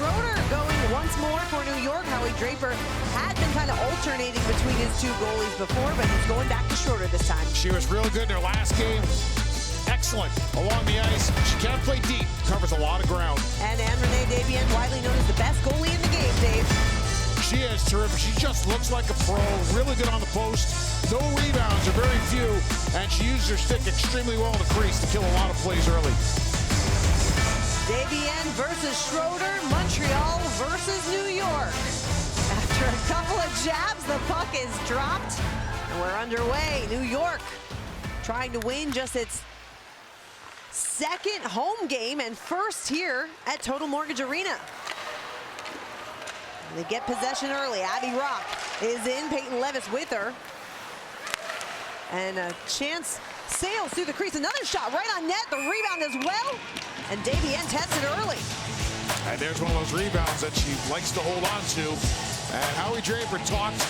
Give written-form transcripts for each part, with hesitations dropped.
Schroeder going once more for New York. Howie Draper had been kind of alternating between his two goalies before, but he's going back to Schroeder this time. She was real good in her last game. Excellent along the ice. She can't play deep, covers a lot of ground. And Anne-Renee Desbiens, widely known as the best goalie in the game, Dave. She is terrific. She just looks like a pro. Really good on the post. No rebounds, or very few. And she uses her stick extremely well in the crease to kill a lot of plays early. Desbiens versus Schroeder. Montreal versus New York. After a couple of jabs, the puck is dropped. And we're underway. New York trying to win just its second home game and first here at Total Mortgage Arena. They get possession early. Abby Rock is in. Peyton Levis with her. And a chance sails through the crease. Another shot right on net. The rebound as well. And Desbiens tests it early. And there's one of those rebounds that she likes to hold on to. And Howie Draper talked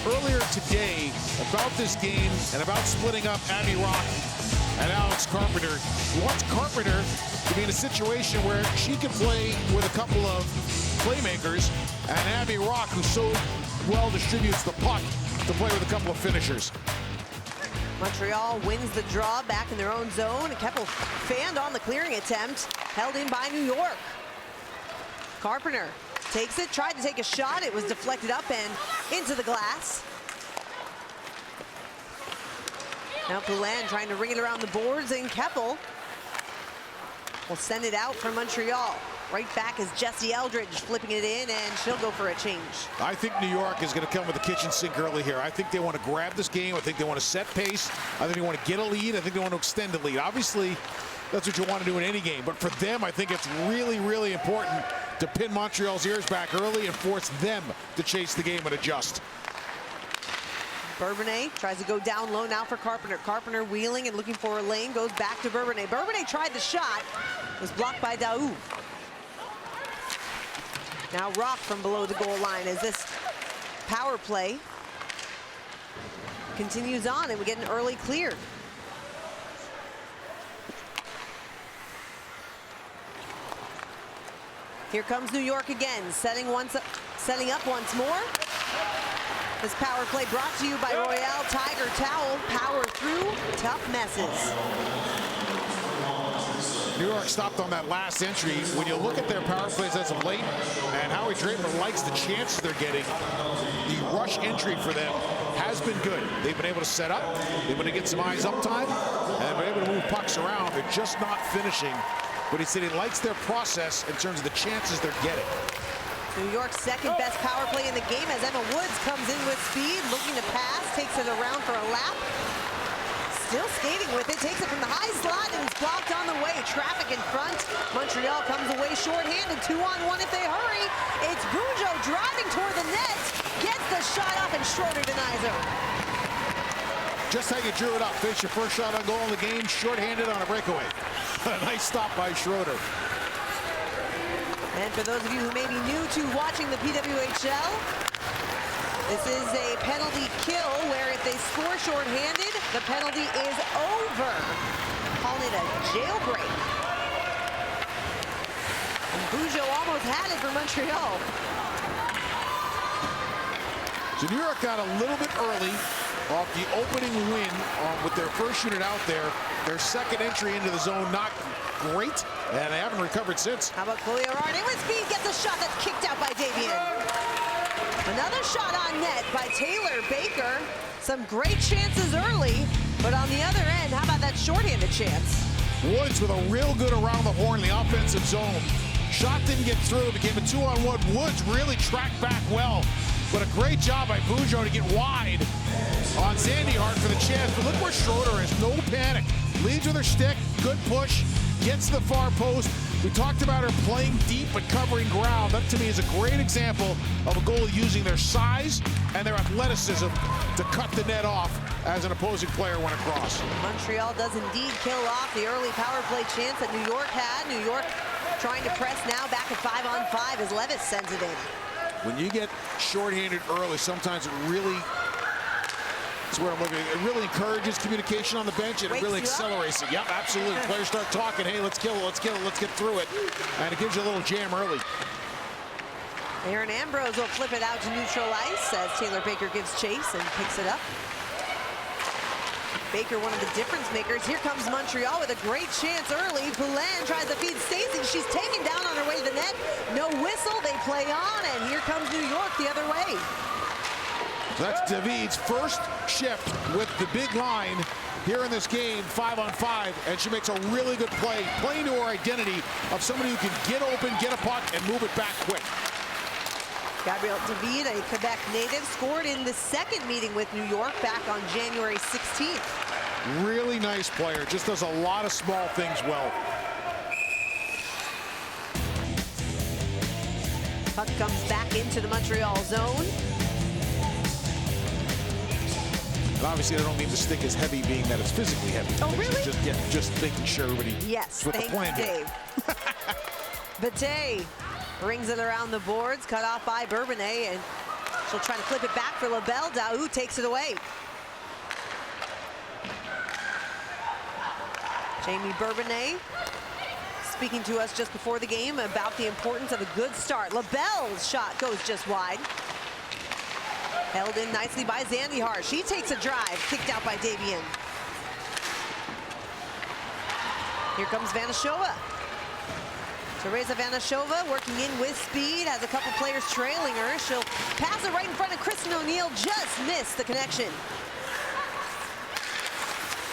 earlier today about this game and about splitting up Abby Rock and Alex Carpenter. He wants Carpenter to be in a situation where she can play with a couple of playmakers, and Abby Rock, who so well distributes the puck, to play with a couple of finishers. Montreal wins the draw back in their own zone. Keppel fanned on the clearing attempt, held in by New York. Carpenter takes it, tried to take a shot. It was deflected up and into the glass. Now Poulin trying to ring it around the boards, and Keppel will send it out for Montreal. Right back is Jessie Eldridge flipping it in, and she'll go for a change. I think New York is going to come with the kitchen sink early here. I think they want to grab this game. I think they want to set pace. I think they want to get a lead. I think they want to extend the lead. Obviously, that's what you want to do in any game. But for them, I think it's really, really important to pin Montreal's ears back early and force them to chase the game and adjust. Bourbonnais tries to go down low now for Carpenter. Carpenter wheeling and looking for a lane, goes back to Bourbonnais. Bourbonnais tried the shot, was blocked by Daou. Now Rock from below the goal line as this power play continues on, and we get an early clear. Here comes New York again, setting up once more. This power play brought to you by Royale Tiger Towel. Power through tough messes. New York stopped on that last entry. When you look at their power plays as of late, and Howie Draper likes the chances they're getting, the rush entry for them has been good. They've been able to set up, they've been able to get some eyes up time, and they've been able to move pucks around. They're just not finishing. But he said he likes their process in terms of the chances they're getting. New York's second best power play in the game as Emma Woods comes in with speed, looking to pass, takes it around for a lap. Still skating with it, takes it from the high slot, and it's blocked on the way. Traffic in front. Montreal comes away shorthanded, 2-on-1 if they hurry. It's Bujo driving toward the net, gets the shot off, and Schroeder denies her. Just how you drew it up. Finish your first shot on goal in the game, shorthanded on a breakaway. A nice stop by Schroeder. And for those of you who may be new to watching the PWHL, this is a penalty kill where if they score shorthanded, the penalty is over. Calling it a jailbreak. And Bujo almost had it for Montreal. So New York got a little bit early off the opening win with their first unit out there. Their second entry into the zone, not great, and they haven't recovered since. How about Chloe Arard? With speed, gets a shot that's kicked out by Desbiens. Another shot on net by Taylor Baker. Some great chances early, but on the other end, how about that shorthanded chance? Woods with a real good around the horn in the offensive zone. Shot didn't get through, became a 2-on-1. Woods really tracked back well, but a great job by Bujo to get wide on Zandyhart for the chance. But look where Schroeder is, no panic. Leads with her stick, good push, gets to the far post. We talked about her playing deep but covering ground. That to me is a great example of a goalie using their size and their athleticism to cut the net off as an opposing player went across. Montreal does indeed kill off the early power play chance that New York had. New York trying to press now back at 5-on-5 as Levis sends it in. When you get shorthanded early, sometimes it really, that's where I'm looking. It really encourages communication on the bench, and it really accelerates it. Yep, absolutely. Players start talking, hey, let's kill it, let's get through it. And it gives you a little jam early. Aaron Ambrose will flip it out to neutral ice as Taylor Baker gives chase and picks it up. Baker, one of the difference makers. Here comes Montreal with a great chance early. Poulin tries to feed Stacey. She's taken down on her way to the net. No whistle, they play on, and here comes New York the other way. That's David's first shift with the big line here in this game, 5-on-5, and she makes a really good play, playing to her identity of somebody who can get open, get a puck, and move it back quick. Gabrielle David, a Quebec native, scored in the second meeting with New York back on January 16th. Really nice player, just does a lot of small things well. Puck comes back into the Montreal zone. And obviously, I don't mean the stick is heavy, being that it's physically heavy. Oh, really? Just making sure everybody. Yes, with thanks, the plan Dave. Bate brings it around the boards, cut off by Bourbonnais, and she'll try to flip it back for LaBelle. Daou takes it away. Jamie Bourbonnais speaking to us just before the game about the importance of a good start. LaBelle's shot goes just wide. Held in nicely by Zandihar. She takes a drive, kicked out by Davian. Here comes Vanashova. Teresa Vanashova working in with speed, has a couple players trailing her. She'll pass it right in front of Kristen O'Neill, just missed the connection.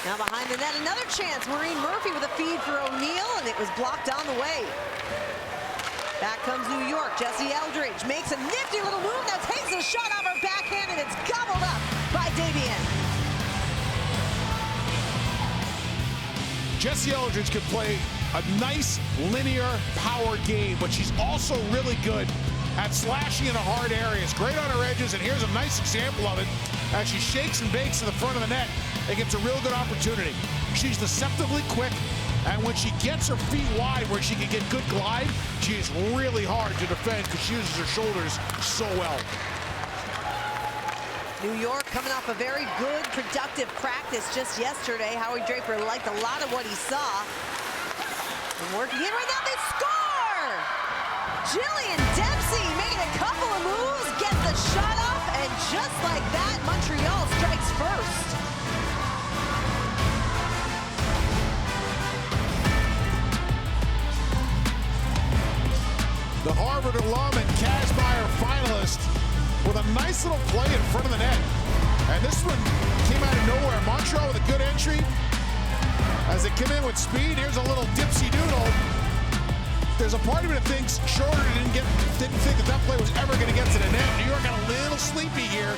Now behind the net, another chance. Maureen Murphy with a feed for O'Neill, and it was blocked on the way. Back comes New York. Jessie Eldridge makes a nifty little move, now takes a shot off her backhand, and it's gobbled up by Davian. Jessie Eldridge can play a nice linear power game, but she's also really good at slashing into hard areas. Great on her edges, and here's a nice example of it as she shakes and bakes to the front of the net and gets a real good opportunity. She's deceptively quick, and when she gets her feet wide where she can get good glide, she is really hard to defend because she uses her shoulders so well. New York coming off a very good, productive practice just yesterday. Howie Draper liked a lot of what he saw. And working in right now, they score! Jillian Dempsey making a couple of moves, gets the shot off, and just like that, Montreal strikes first. The Harvard alum and Kazmaier finalist with a nice little play in front of the net. And this one came out of nowhere. Montreal with a good entry. As they come in with speed, here's a little dipsy doodle. There's a part of it that thinks Schroeder didn't think that play was ever going to get to the net. New York got a little sleepy here.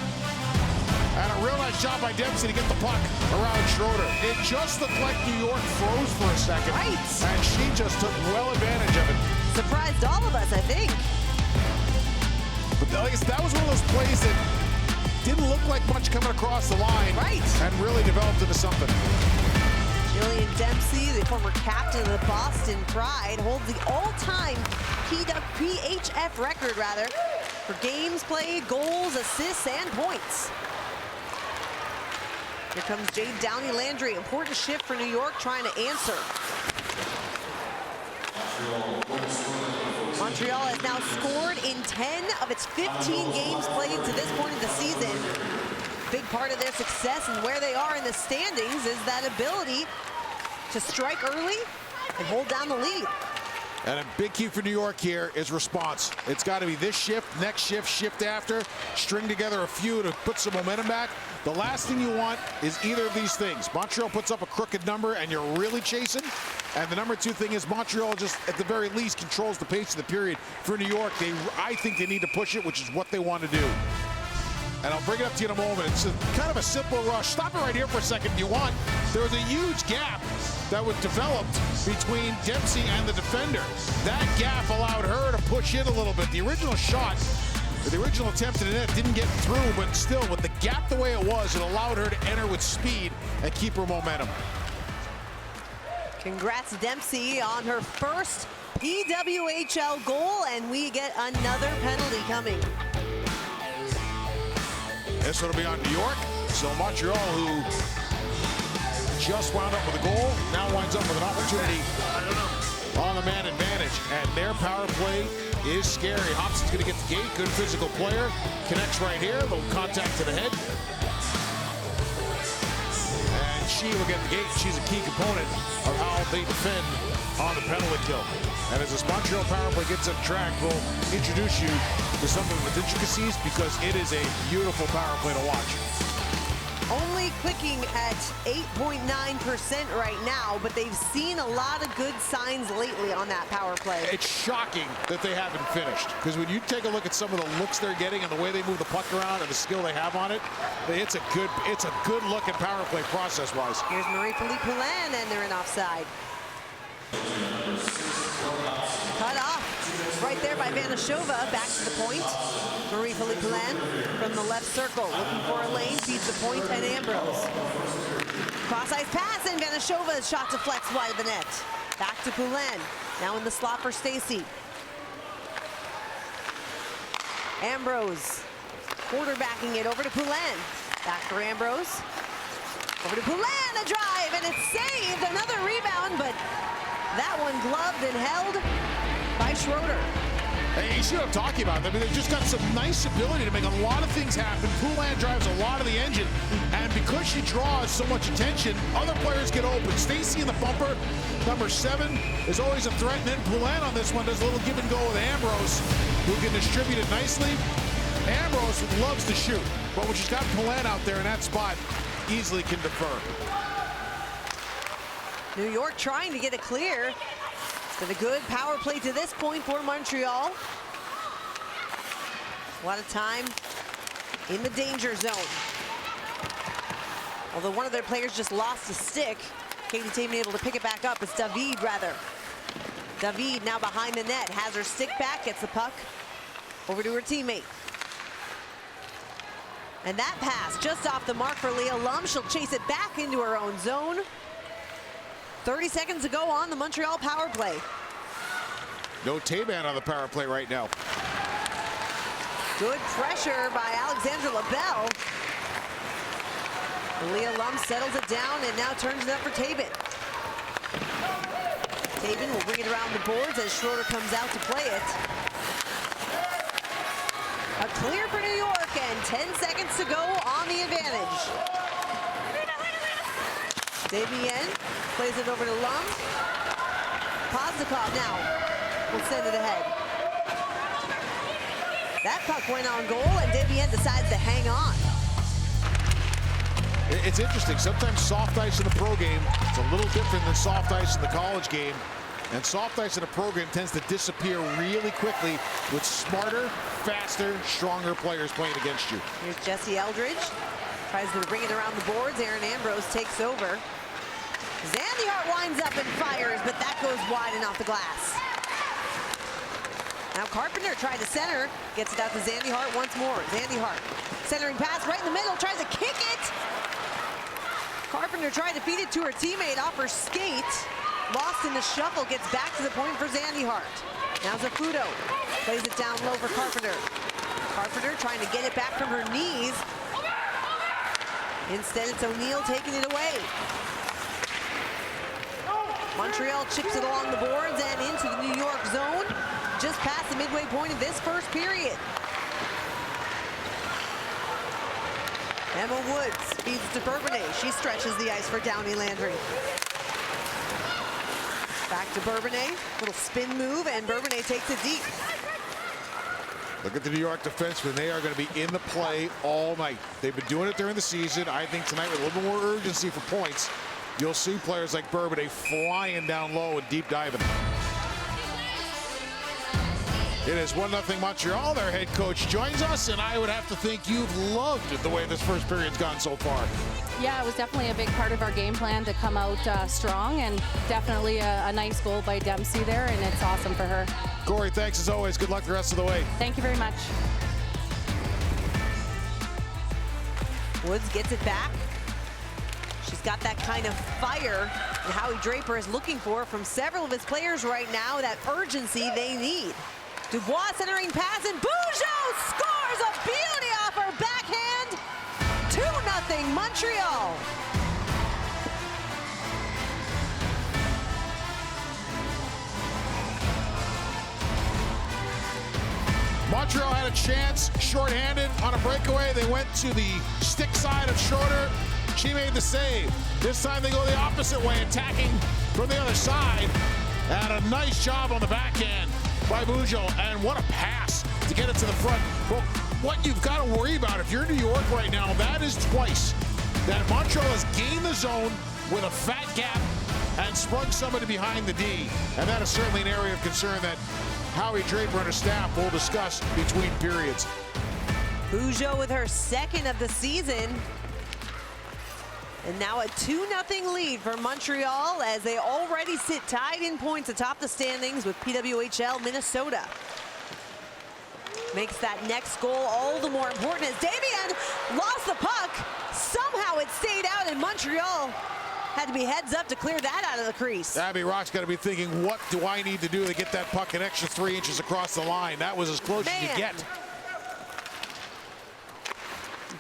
And a real nice job by Dempsey to get the puck around Schroeder. It just looked like New York froze for a second. Right. And she just took well advantage of it. Surprised all of us, I think. But I guess that was one of those plays that didn't look like much coming across the line. Right. And really developed into something. Jillian Dempsey, the former captain of the Boston Pride, holds the all-time PHF record, for games played, goals, assists, and points. Here comes Jade Downey Landry. Important shift for New York, trying to answer. Montreal has now scored in 10 of its 15 games played to this point of the season. Big part of their success and where they are in the standings is that ability to strike early and hold down the lead. And a big key for New York here is response. It's got to be this shift, next shift, shift after, string together a few to put some momentum back. The last thing you want is either of these things. Montreal puts up a crooked number and you're really chasing. And the number two thing is Montreal just, at the very least, controls the pace of the period. For New York, I think they need to push it, which is what they want to do. And I'll bring it up to you in a moment. It's kind of a simple rush. Stop it right here for a second if you want. There was a huge gap that was developed between Dempsey and the defender. That gap allowed her to push in a little bit. The original shot, the original attempt at the net didn't get through, but still, with the gap the way it was, it allowed her to enter with speed and keep her momentum. Congrats, Dempsey, on her first PWHL goal, and we get another penalty coming. This one will be on New York. So Montreal, who just wound up with a goal, now winds up with an opportunity on the man advantage. And their power play is scary. Hobson's going to get the gate. Good physical player. Connects right here. A little contact to the head. And she will get the gate. She's a key component of how they defend on the penalty kill. And as this Montreal power play gets up track, we'll introduce you to some of the intricacies because it is a beautiful power play to watch. Only clicking at 8.9% right now, but they've seen a lot of good signs lately on that power play. It's shocking that they haven't finished, because when you take a look at some of the looks they're getting and the way they move the puck around and the skill they have on it, it's a good look at power play process-wise. Here's Marie-Philippe Poulin, and they're in offside. Cut off right there by Vanashova. Back to the point. Marie-Philippe Poulin from the left circle, looking for a lane, feeds the point, and Ambrose. Cross-ice pass, and Vanashova's shot deflects wide of the net. Back to Poulin. Now in the slot for Stacey. Ambrose quarterbacking it over to Poulin. Back for Ambrose. Over to Poulin, a drive, and it's saved. Another rebound, but that one gloved and held by Schroeder. Hey, you see what I'm talking about? I mean, they've just got some nice ability to make a lot of things happen. Poulin drives a lot of the engine, and because she draws so much attention, other players get open. Stacey in the bumper, number 7, is always a threat, and then Poulin on this one does a little give and go with Ambrose, who can distribute it nicely. Ambrose loves to shoot, but when she's got Poulin out there in that spot, easily can defer. New York trying to get it clear. It's been a good power play to this point for Montreal. A lot of time in the danger zone. Although one of their players just lost a stick, Katie Taman able to pick it back up. It's David, rather. David now behind the net, has her stick back, gets the puck over to her teammate. And that pass just off the mark for Leah Lum. She'll chase it back into her own zone. 30 seconds to go on the Montreal power play. No Taman on the power play right now. Good pressure by Alexandra LaBelle. Leah Lum settles it down and now turns it up for Taban. Taban will bring it around the boards as Schroeder comes out to play it. A clear for New York and 10 seconds to go on the advantage. Davienne plays it over to Lum. Poznikov now will send it ahead. That puck went on goal, and Davienne decides to hang on. It's interesting. Sometimes soft ice in the pro game, it's a little different than soft ice in the college game. And soft ice in a pro game tends to disappear really quickly with smarter, faster, stronger players playing against you. Here's Jesse Eldridge. Tries to bring it around the boards. Aaron Ambrose takes over. Zandy Hart winds up and fires, but that goes wide and off the glass. Now Carpenter tried to center, gets it out to Zandy Hart once more. Zandy Hart, centering pass right in the middle, tries to kick it. Carpenter tried to feed it to her teammate off her skate. Lost in the shuffle, gets back to the point for Zandy Hart. Now Zafudo plays it down low for Carpenter. Carpenter trying to get it back from her knees. Instead, it's O'Neill taking it away. Montreal chips it along the boards and into the New York zone, just past the midway point of this first period. Emma Woods feeds it to Bourbonnais. She stretches the ice for Downey Landry. Back to Bourbonnais, little spin move, and Bourbonnais takes it deep. Look at the New York defensemen. They are going to be in the play all night. They've been doing it during the season. I think tonight with a little more urgency for points, you'll see players like Bourbonnais flying down low and deep diving. It is 1-0 Montreal. Their head coach joins us, and I would have to think you've loved it the way this first period's gone so far. Yeah, it was definitely a big part of our game plan to come out strong, and definitely a nice goal by Dempsey there, and it's awesome for her. Corey, thanks as always. Good luck the rest of the way. Thank you very much. Woods gets it back. She's got that kind of fire that Howie Draper is looking for from several of his players right now, that urgency they need. Dubois centering pass, and Bugeaud scores a beauty off her backhand. 2-0 Montreal. Montreal had a chance, shorthanded on a breakaway. They went to the stick side of Schroeder. She made the save. This time they go the opposite way, attacking from the other side. And a nice job on the backhand by Bujo. And what a pass to get it to the front. Well, what you've got to worry about if you're in New York right now, that is twice that Montreal has gained the zone with a fat gap and sprung somebody behind the D. And that is certainly an area of concern that Howie Draper and his staff will discuss between periods. Bujo with her second of the season. And now a 2-0 lead for Montreal as they already sit tied in points atop the standings with PWHL Minnesota. Makes that next goal all the more important as Damien lost the puck. Somehow it stayed out and Montreal had to be heads up to clear that out of the crease. Abby Rock's got to be thinking, what do I need to do to get that puck an extra 3 inches across the line? That was as close as you get.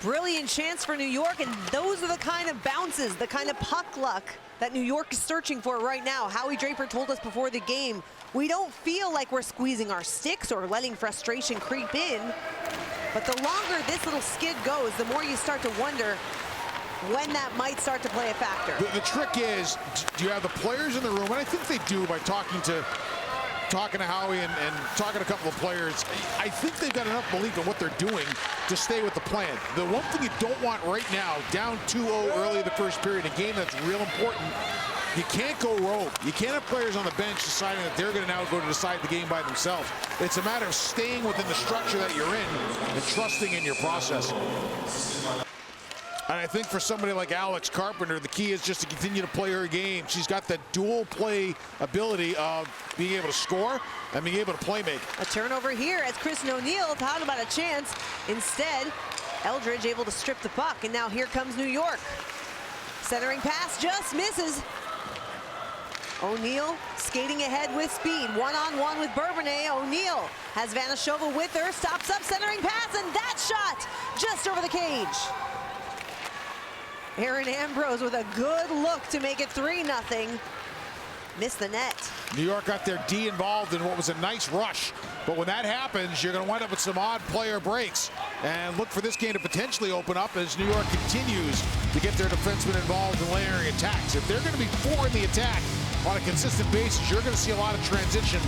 Brilliant chance for New York, and those are the kind of bounces, the kind of puck luck that New York is searching for right now. Howie Draper told us before the game, we don't feel like we're squeezing our sticks or letting frustration creep in, but the longer this little skid goes, the more you start to wonder when that might start to play a factor. The trick is, do you have the players in the room? And I think they do by talking to Howie and talking to a couple of players. I think they've got enough belief in what they're doing to stay with the plan. The one thing you don't want right now, down 2-0 early in the first period, a game that's real important, you can't go rogue. You can't have players on the bench deciding that they're going to now go to decide the game by themselves. It's a matter of staying within the structure that you're in and trusting in your process. And I think for somebody like Alex Carpenter, the key is just to continue to play her game. She's got the dual play ability of being able to score and being able to play make. A turnover here as Kristen O'Neill thought about a chance. Instead, Eldridge able to strip the puck, and now here comes New York. Centering pass just misses. O'Neill skating ahead with speed. One-on-one with Bourbonnais. O'Neill has Vanashova with her, stops up, centering pass, and that shot just over the cage. Aaron Ambrose with a good look to make it 3-0. Missed the net. New York got their D involved in what was a nice rush. But when that happens, you're going to wind up with some odd player breaks. And look for this game to potentially open up as New York continues to get their defensemen involved in layering attacks. If they're going to be 4 in the attack on a consistent basis, you're going to see a lot of transition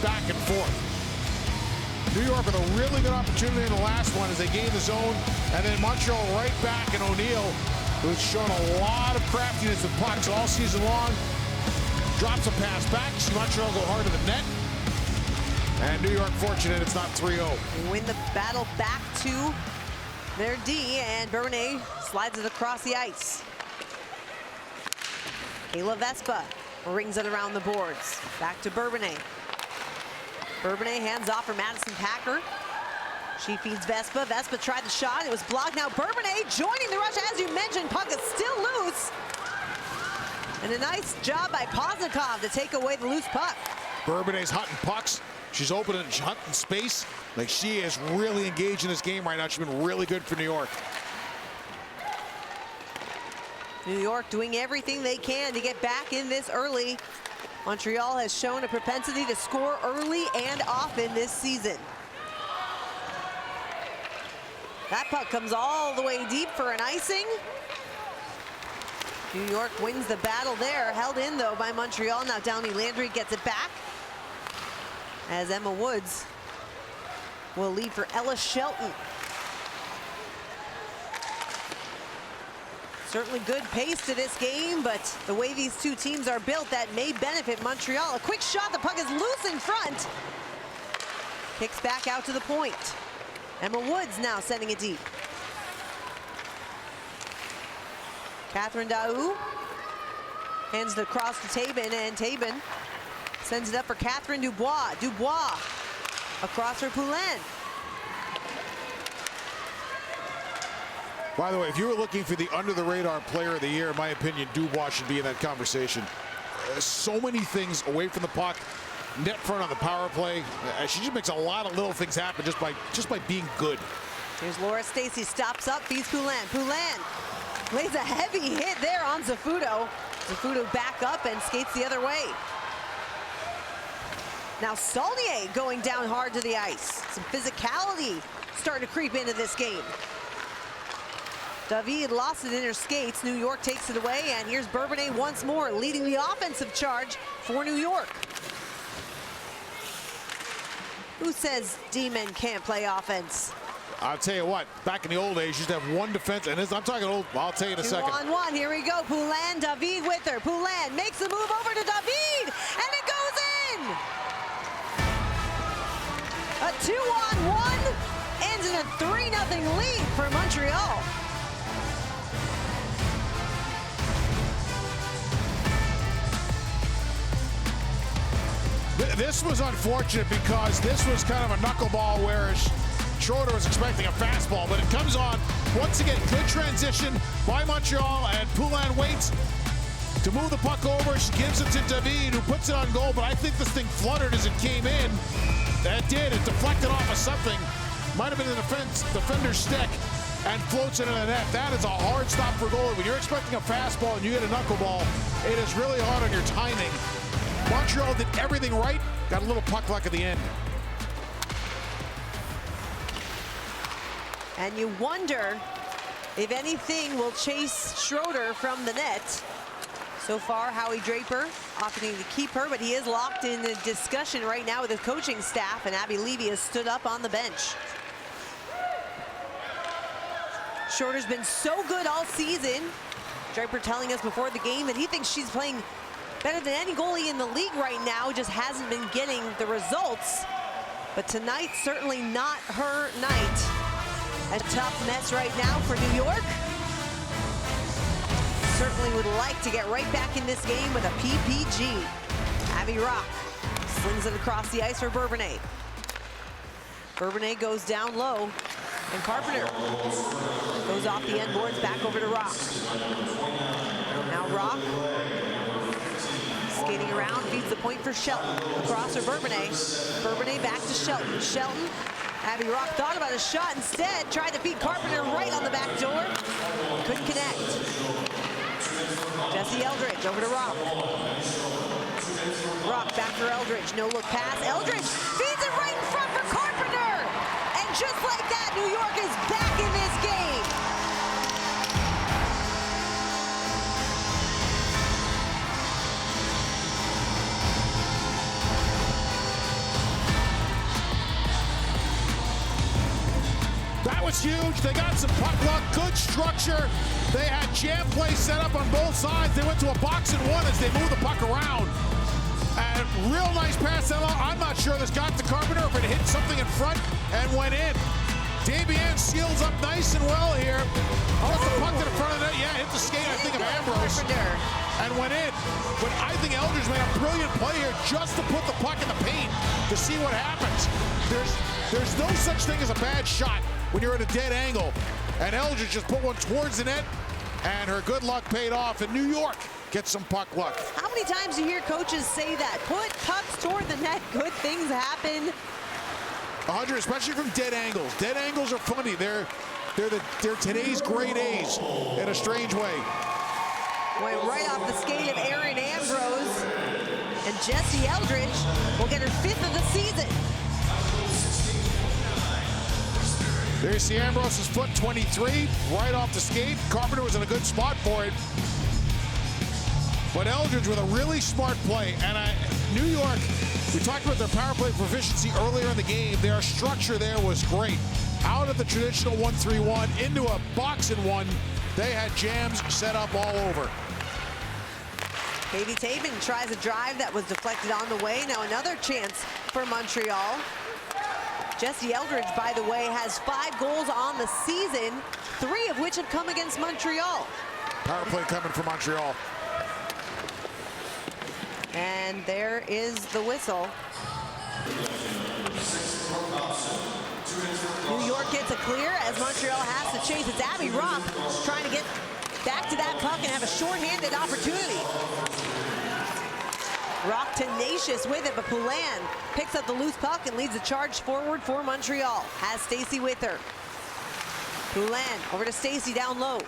back and forth. New York with a really good opportunity in the last one as they gain the zone. And then Montreal right back, and O'Neill, who's shown a lot of craftiness with pucks all season long, drops a pass back. See Montreal go hard to the net. And New York fortunate it's not 3-0. Win the battle back to their D, and Bourbonnais slides it across the ice. Kayla Vespa rings it around the boards. Back to Bourbonnais. Bourbonnais hands off for Madison Packer. She feeds Vespa. Vespa tried the shot. It was blocked. Now Bourbonnais joining the rush. As you mentioned, puck is still loose. And a nice job by Poznikov to take away the loose puck. Bourbonnais hunting pucks. She's open and hunting space. Like, she is really engaged in this game right now. She's been really good for New York. New York doing everything they can to get back in this early. Montreal has shown a propensity to score early and often this season. That puck comes all the way deep for an icing. New York wins the battle there. Held in, though, by Montreal. Now Downey Landry gets it back, as Emma Woods will lead for Ella Shelton. Certainly good pace to this game, but the way these two teams are built, that may benefit Montreal. A quick shot, the puck is loose in front. Kicks back out to the point. Emma Woods now sending it deep. Catherine Daou hands it across to Tabin, and Tabin sends it up for Catherine Dubois. Dubois across for Poulin. By the way, if you were looking for the under-the-radar player of the year, in my opinion, Dubois should be in that conversation. So many things away from the puck, net front on the power play. She just makes a lot of little things happen just by being good. Here's Laura Stacey, stops up, feeds Poulin. Poulin lays a heavy hit there on Zafudo. Zafudo back up and skates the other way. Now Saulnier going down hard to the ice. Some physicality starting to creep into this game. David lost it in her skates. New York takes it away, and here's Bourbonnais once more, leading the offensive charge for New York. Who says D-men can't play offense? I'll tell you what, back in the old days, you used to have one defense, and I'm talking old, I'll tell you in a second. 2-on-1, here we go. Poulin, David with her. Poulin makes the move over to David, and it goes in! A 2-on-1 ends in a 3-0 lead for Montreal. This was unfortunate because this was kind of a knuckleball where Schroeder was expecting a fastball, but it comes on. Once again, good transition by Montreal, and Poulin waits to move the puck over. She gives it to David, who puts it on goal, but I think this thing fluttered as it came in. That did. It deflected off of something. Might have been the defender's stick, and floats into the net. That is a hard stop for goalie. When you're expecting a fastball and you get a knuckleball, it is really hard on your timing. Montreal did everything right, got a little puck luck at the end. And you wonder if anything will chase Schroeder from the net. So far, Howie Draper opting to keep her, but he is locked in a discussion right now with his coaching staff, and Abby Levy has stood up on the bench. Schroeder's been so good all season. Draper telling us before the game that he thinks she's playing better than any goalie in the league right now, just hasn't been getting the results. But tonight, certainly not her night. A tough mess right now for New York. Certainly would like to get right back in this game with a PPG. Abby Rock slings it across the ice for Bourbonnais. Bourbonnais goes down low, and Carpenter goes off the end boards back over to Rock. Now Rock skating around, feeds the point for Shelton. Across for Bourbonnais. Bourbonnais back to Shelton. Shelton, Abby Rock thought about a shot instead, tried to feed Carpenter right on the back door. Couldn't connect. Jesse Eldridge over to Rock. Rock back for Eldridge, no look pass. Eldridge feeds it right in front for Carpenter. And just like that, New York is back in this game. That was huge. They got some puck luck, good structure. They had jam play set up on both sides. They went to a box and one as they moved the puck around. And real nice pass. I'm not sure this got to Carpenter, if it hit something in front and went in. Davian seals up nice and well here. Off the puck to the front of the net. Yeah, hit the skate, I think, of Ambrose. And went in. But I think Eldridge made a brilliant play here just to put the puck in the paint to see what happens. There's no such thing as a bad shot when you're at a dead angle. And Eldridge just put one towards the net, and her good luck paid off, and New York gets some puck luck. How many times do you hear coaches say that? Put pucks toward the net, good things happen. 100, especially from dead angles. Dead angles are funny. They're today's grade A's in a strange way. Went right off the skate of Erin Ambrose, and Jesse Eldridge will get her 5th of the season. There you see Ambrose's foot, 23, right off the skate. Carpenter was in a good spot for it. But Eldridge with a really smart play. And New York, we talked about their power play proficiency earlier in the game. Their structure there was great. Out of the traditional 1-3-1 into a box and one, they had jams set up all over. Katie Taven tries a drive that was deflected on the way. Now another chance for Montreal. Jesse Eldridge, by the way, has 5 goals on the season, 3 of which have come against Montreal. Power play coming from Montreal. And there is the whistle. New York gets a clear as Montreal has to chase. It's Abby Rock trying to get back to that puck and have a shorthanded opportunity. Rock tenacious with it, but Poulin picks up the loose puck and leads the charge forward for Montreal. Has Stacy with her. Poulin over to Stacy down low.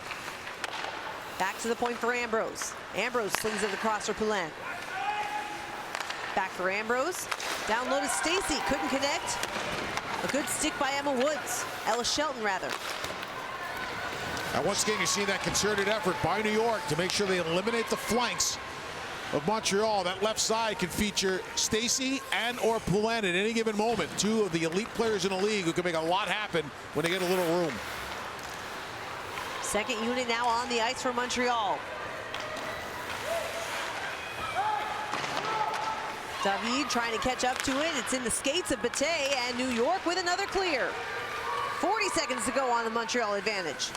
Back to the point for Ambrose. Ambrose slings it across for Poulin. Back for Ambrose. Down low to Stacy. Couldn't connect. A good stick by Emma Woods. Ella Shelton, rather. And once again, you see that concerted effort by New York to make sure they eliminate the flanks of Montreal. That left side can feature Stacy and or Poulin at any given moment. Two of the elite players in the league who can make a lot happen when they get a little room. Second unit now on the ice for Montreal. David trying to catch up to it. It's in the skates of Bate, and New York with another clear. 40 seconds to go on the Montreal advantage.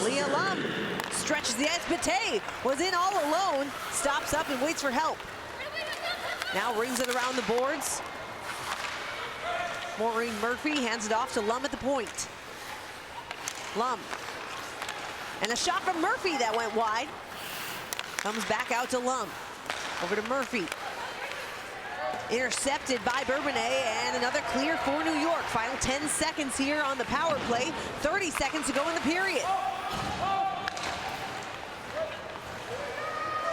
Leah Lum stretches the ice. Bate was in all alone. Stops up and waits for help. Now rings it around the boards. Maureen Murphy hands it off to Lum at the point. Lum. And a shot from Murphy that went wide. Comes back out to Lum. Over to Murphy. Intercepted by Bourbonnais, and another clear for New York. Final 10 seconds here on the power play. 30 seconds to go in the period.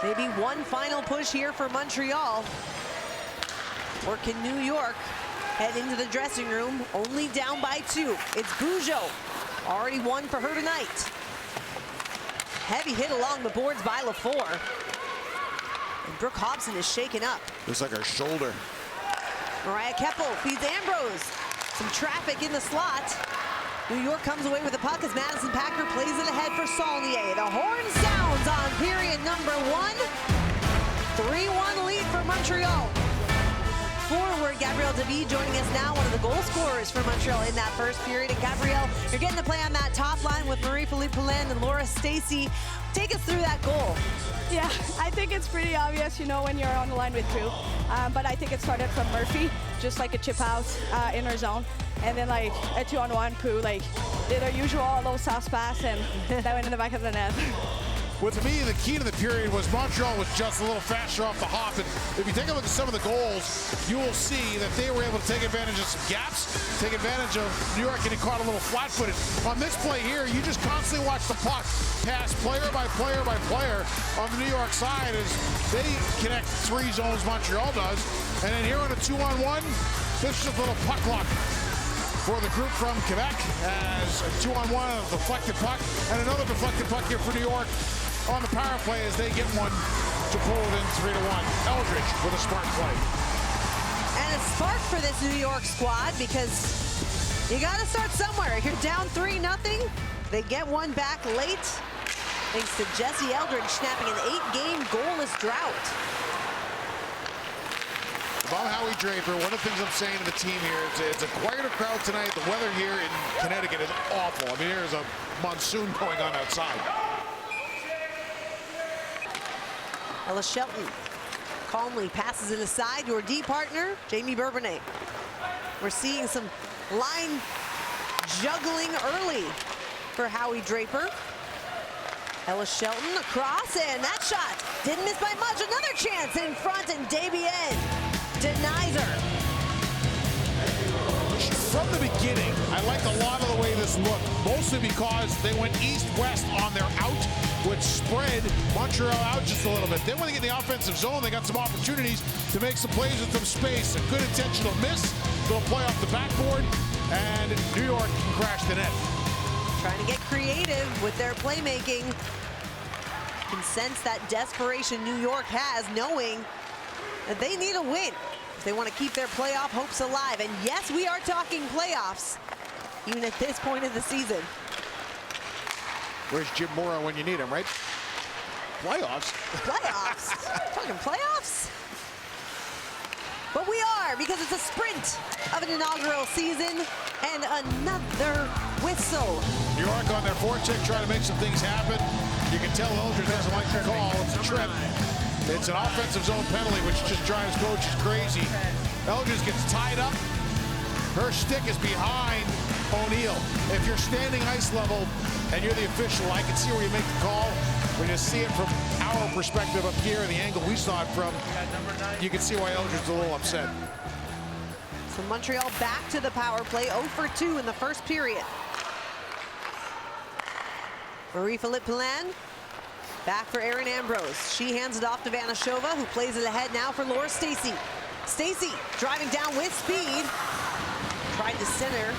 Maybe one final push here for Montreal. Or can New York head into the dressing room only down by 2? It's Bugeaud. Already one for her tonight. Heavy hit along the boards by LaFour. And Brooke Hobson is shaken up. Looks like her shoulder. Mariah Keppel feeds Ambrose. Some traffic in the slot. New York comes away with the puck as Madison Packer plays it ahead for Saulnier. The horn sounds on period number 1. 3-1 lead for Montreal. Forward, Gabrielle David joining us now, one of the goal scorers for Montreal in that first period. And Gabrielle, you're getting to play on that top line with Marie-Philippe Poulin and Laura Stacy. Take us through that goal. Yeah, I think it's pretty obvious, you know, when you're on the line with 2. But I think it started from Murphy, just like a chip out in her zone. And then like a 2-on-1, Pooh, like did her usual low sauce pass, and that went in the back of the net. Well, to me, the key to the period was Montreal was just a little faster off the hop. And if you take a look at some of the goals, you will see that they were able to take advantage of some gaps, take advantage of New York getting caught a little flat-footed. On this play here, you just constantly watch the puck pass player by player by player on the New York side as they connect 3 zones, Montreal does. And then here on a 2-on-1, this is just a little puck luck for the group from Quebec as a 2-on-1, a deflected puck, and another deflected puck here for New York on the power play as they get one to pull it in 3-1. Eldridge with a smart play. And a spark for this New York squad, because you got to start somewhere. If you're down 3-0, they get one back late, thanks to Jesse Eldridge snapping an 8-game goalless drought. If I'm Howie Draper, one of the things I'm saying to the team here is it's a quieter crowd tonight. The weather here in Connecticut is awful. I mean, there's a monsoon going on outside. Ella Shelton calmly passes it aside to her D partner, Jamie Bourbonnais. We're seeing some line juggling early for Howie Draper. Ella Shelton across, and that shot didn't miss by much. Another chance in front, and Desbiens denies her. From the beginning, I liked a lot of the way this looked, mostly because they went east-west on their out, which spread Montreal out just a little bit. Then when they get in the offensive zone, they got some opportunities to make some plays with some space. A good intentional miss, they'll play off the backboard, and New York can crash the net. Trying to get creative with their playmaking. You can sense that desperation New York has, knowing that they need a win if they want to keep their playoff hopes alive. And yes, we are talking playoffs, even at this point of the season. Where's Jim Mora when you need him, right? Playoffs? Playoffs? Talking playoffs? But we are, because it's a sprint of an inaugural season and another whistle. New York on their forecheck trying to make some things happen. You can tell Eldridge doesn't like the call. It's a trip. It's an offensive zone penalty, which just drives coaches crazy. Eldridge gets tied up. Her stick is behind O'Neill. If you're standing ice level and you're the official, I can see where you make the call. When you see it from our perspective up here, the angle we saw it from, you can see why Eldridge is a little upset. So Montreal back to the power play, 0 for 2 in the first period. Marie-Philippe Poulin Back for Erin Ambrose. She hands it off to Vanashova, who plays it ahead now for Laura Stacey. Stacey driving down with speed. Tried to center.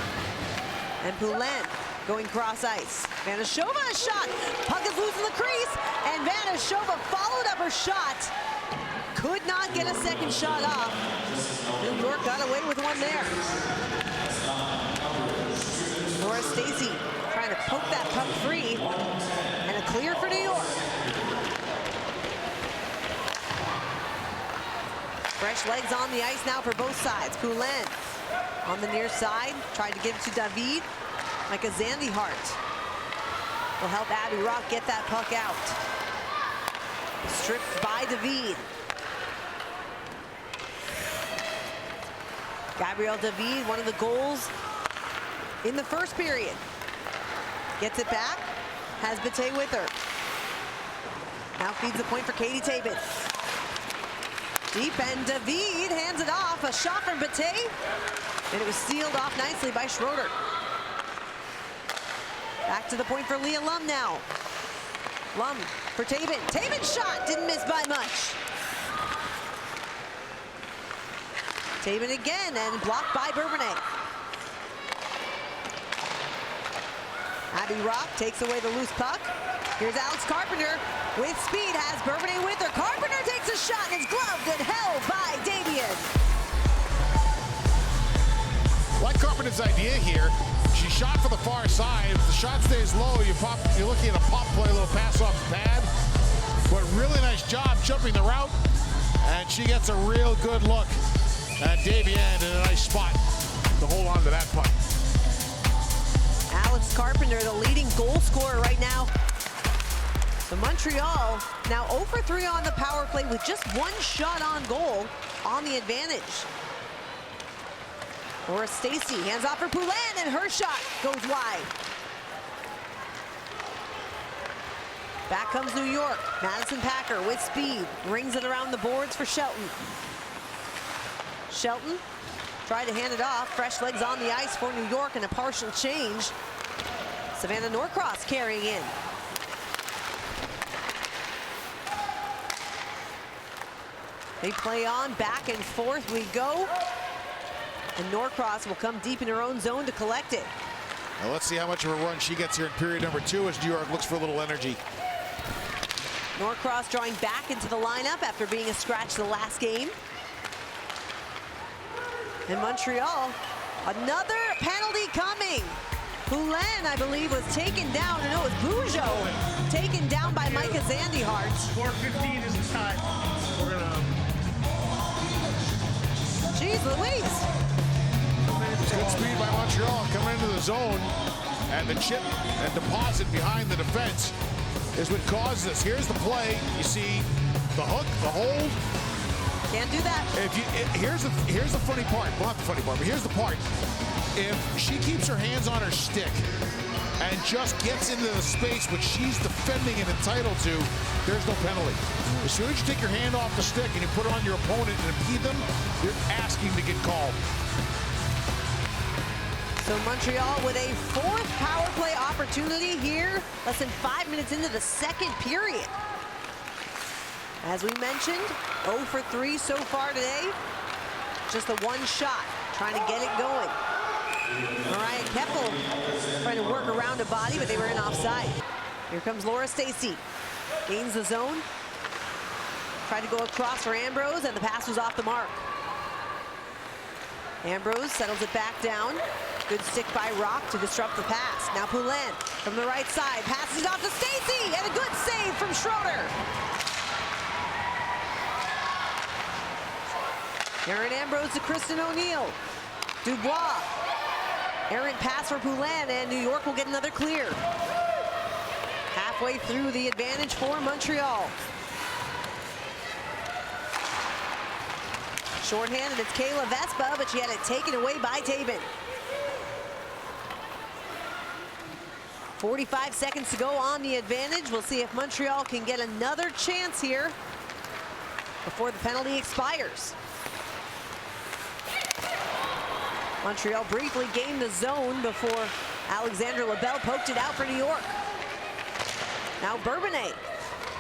And Poulin going cross ice. Vanashova a shot. Puck is loose in the crease. And Vanashova followed up her shot. Could not get a second shot off. New York got away with one there. Laura Stacey trying to poke that puck free. And a clear for New York. Fresh legs on the ice now for both sides. Poulin on the near side. Tried to give it to David. Micah Zandyhart will help Abby Rock get that puck out. Stripped by David. Gabrielle David, one of the goals in the first period. Gets it back, has Bate with her. Now feeds the point for Katie Tabin. Deep, and David hands it off. A shot from Bate, and it was sealed off nicely by Schroeder. Back to the point for Leah Lum now. Lum for Tabin. Tabin's shot didn't miss by much. Tabin again, and blocked by Bourbonnais. Abby Rock takes away the loose puck. Here's Alex Carpenter with speed, has Bourbonnais with her. Carpenter takes a shot, and it's gloved and held by Davian. Like Carpenter's idea here, she shot for the far side. If the shot stays low, you're looking at a pop play, a little pass off the pad. But really nice job jumping the route, and she gets a real good look at Davian in a nice spot to hold on to that puck. Alex Carpenter, the leading goal scorer right now. So Montreal now 0 for 3 on the power play with just one shot on goal on the advantage. Laura Stacey hands off for Poulin, and her shot goes wide. Back comes New York. Madison Packer with speed, rings it around the boards for Shelton. Shelton tried to hand it off. Fresh legs on the ice for New York, and a partial change. Savannah Norcross carrying in. They play on, back and forth we go. And Norcross will come deep in her own zone to collect it. Now let's see how much of a run she gets here in period number 2 as New York looks for a little energy. Norcross drawing back into the lineup after being a scratch the last game. And Montreal, another penalty coming. Poulin, I believe, was taken down. No, it was Bujo taken down by Micah Zandyhart. 4:15 is the time. We're gonna. Jeez Louise. Good speed by Montreal coming into the zone, and the chip and deposit behind the defense is what caused this. Here's the play. You see the hook, the hold. Can't do that. Here's the funny part. Well, not the funny part, but here's the part. If she keeps her hands on her stick and just gets into the space which she's defending and entitled to, there's no penalty. As soon as you take your hand off the stick and you put it on your opponent and impede them, you're asking to get called. So Montreal with a 4th power play opportunity here, less than 5 minutes into the second period. As we mentioned, 0 for 3 so far today. Just the one shot, trying to get it going. Mariah Keppel trying to work around a body, but they were in offside. Here comes Laura Stacey. Gains the zone. Tried to go across for Ambrose, and the pass was off the mark. Ambrose settles it back down. Good stick by Rock to disrupt the pass. Now Poulin from the right side. Passes it off to Stacey, and a good save from Schroeder. Erin Ambrose to Kristen O'Neill. Dubois. Errant pass for Poulin, and New York will get another clear. Halfway through the advantage for Montreal. Shorthanded, it's Kayla Vespa, but she had it taken away by Tabin. 45 seconds to go on the advantage. We'll see if Montreal can get another chance here before the penalty expires. Montreal briefly gained the zone before Alexandra LaBelle poked it out for New York. Now Bourbonnais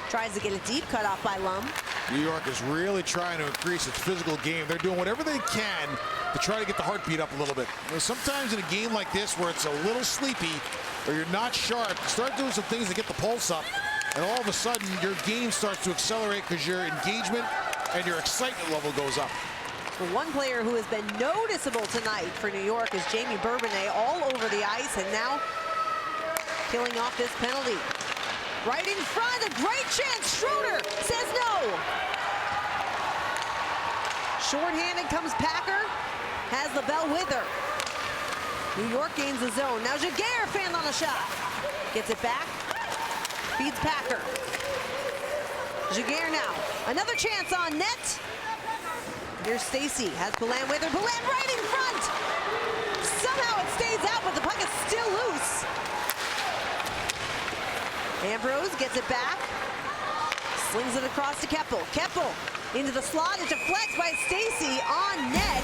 Tries to get a deep cut off by Lum. New York is really trying to increase its physical game. They're doing whatever they can to try to get the heartbeat up a little bit. You know, sometimes in a game like this where it's a little sleepy or you're not sharp, start doing some things to get the pulse up, and all of a sudden your game starts to accelerate because your engagement and your excitement level goes up. The one player who has been noticeable tonight for New York is Jamie Bourbonnais, all over the ice, and now killing off this penalty. Right in front, a great chance. Schroeder says no. Shorthanded comes Packer, has the bell with her. New York gains the zone. Now Jaguar fanned on a shot. Gets it back, feeds Packer. Jaguar now, another chance on net. Here's Stacy, has Poulin with her. Poulin right in front. Somehow it stays out, but the puck is still loose. Ambrose gets it back, slings it across to Keppel. Keppel into the slot, it deflects by Stacy on net.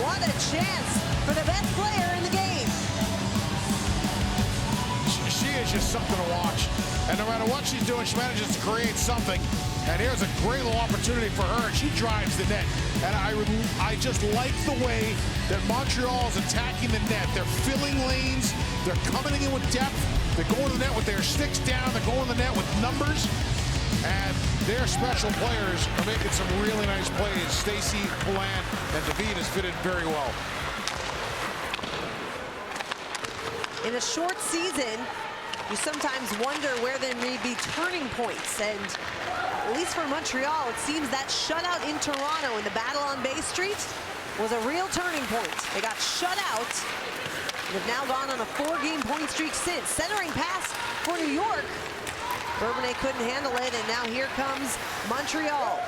What a chance for the best player in the game. She is just something to watch. And no matter what she's doing, she manages to create something. And here's a great little opportunity for her, and she drives the net. And I just like the way that Montreal is attacking the net. They're filling lanes, they're coming in with depth, they're going to the net with their sticks down, they're going to the net with numbers, and their special players are making some really nice plays. Stacy, Poulin, and David has fitted very well. In a short season, you sometimes wonder where there may be turning points, and at least for Montreal, it seems that shutout in Toronto in the battle on Bay Street was a real turning point. They got shut out. They've now gone on a 4-game point streak since. Centering pass for New York. Bourbonnais couldn't handle it, and now here comes Montreal.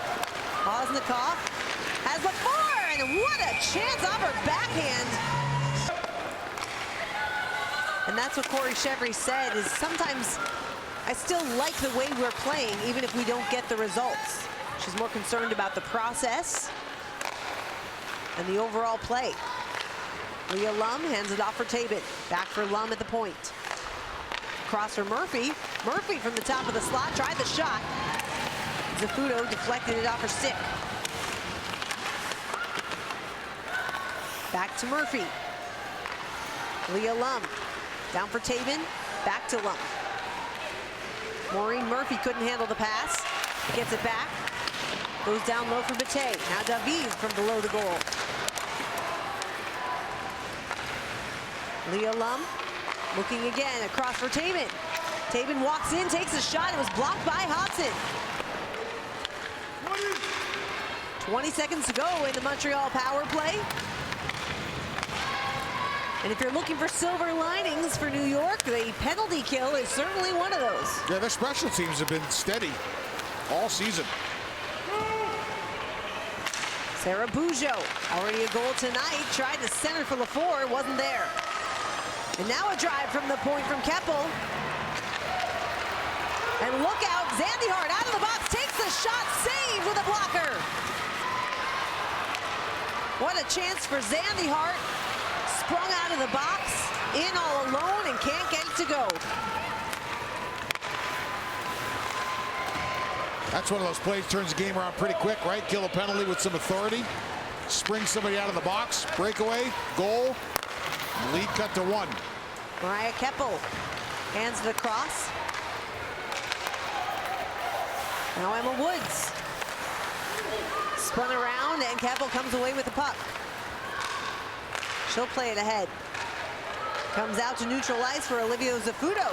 Osnikov has the forehand, and what a chance off her backhand. And that's what Corey Chevry said, is sometimes I still like the way we're playing, even if we don't get the results. She's more concerned about the process and the overall play. Leah Lum hands it off for Tabin. Back for Lum at the point. Cross for Murphy. Murphy from the top of the slot, tried the shot. Zafuto deflected it off her stick. Back to Murphy. Leah Lum. Down for Tabin, back to Lum. Maureen Murphy couldn't handle the pass. Gets it back. Goes down low for Bate. Now Davies from below the goal. Leah Lum looking again across for Tabin. Tabin walks in, takes a shot. It was blocked by Hodson. 20 seconds to go in the Montreal power play. And if you're looking for silver linings for New York, the penalty kill is certainly one of those. Yeah, their special teams have been steady all season. Sarah Bugeaud, already a goal tonight, tried to center for Lafleur, wasn't there. And now a drive from the point from Keppel. And look out, Zandihart out of the box, takes the shot, saved with a blocker. What a chance for Zandihart. Sprung out of the box, in all alone, and can't get it to go. That's one of those plays, turns the game around pretty quick, right? Kill a penalty with some authority, spring somebody out of the box, breakaway, goal, lead cut to 1. Mariah Keppel hands it across. Now Emma Woods. Spun around, and Keppel comes away with the puck. She'll play it ahead. Comes out to neutral ice for Olivia Zafuto.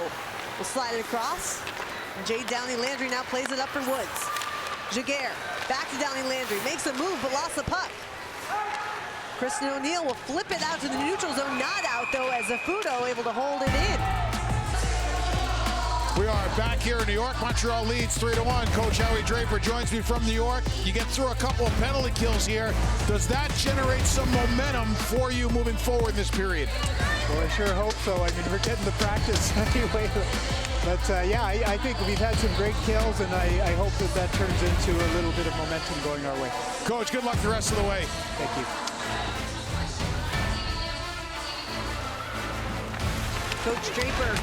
Will slide it across. And Jade Downey-Landry now plays it up for Woods. Jaguar back to Downey-Landry. Makes a move, but lost the puck. Kristen O'Neill will flip it out to the neutral zone. Not out, though, as Zafuto able to hold it in. We are back here in New York. Montreal leads 3-1. Coach Howie Draper joins me from New York. You get through a couple of penalty kills here. Does that generate some momentum for you moving forward in this period? Well, I sure hope so. I mean, we're getting the practice anyway. But yeah, I think we've had some great kills, and I hope that that turns into a little bit of momentum going our way. Coach, good luck the rest of the way. Thank you. Coach Draper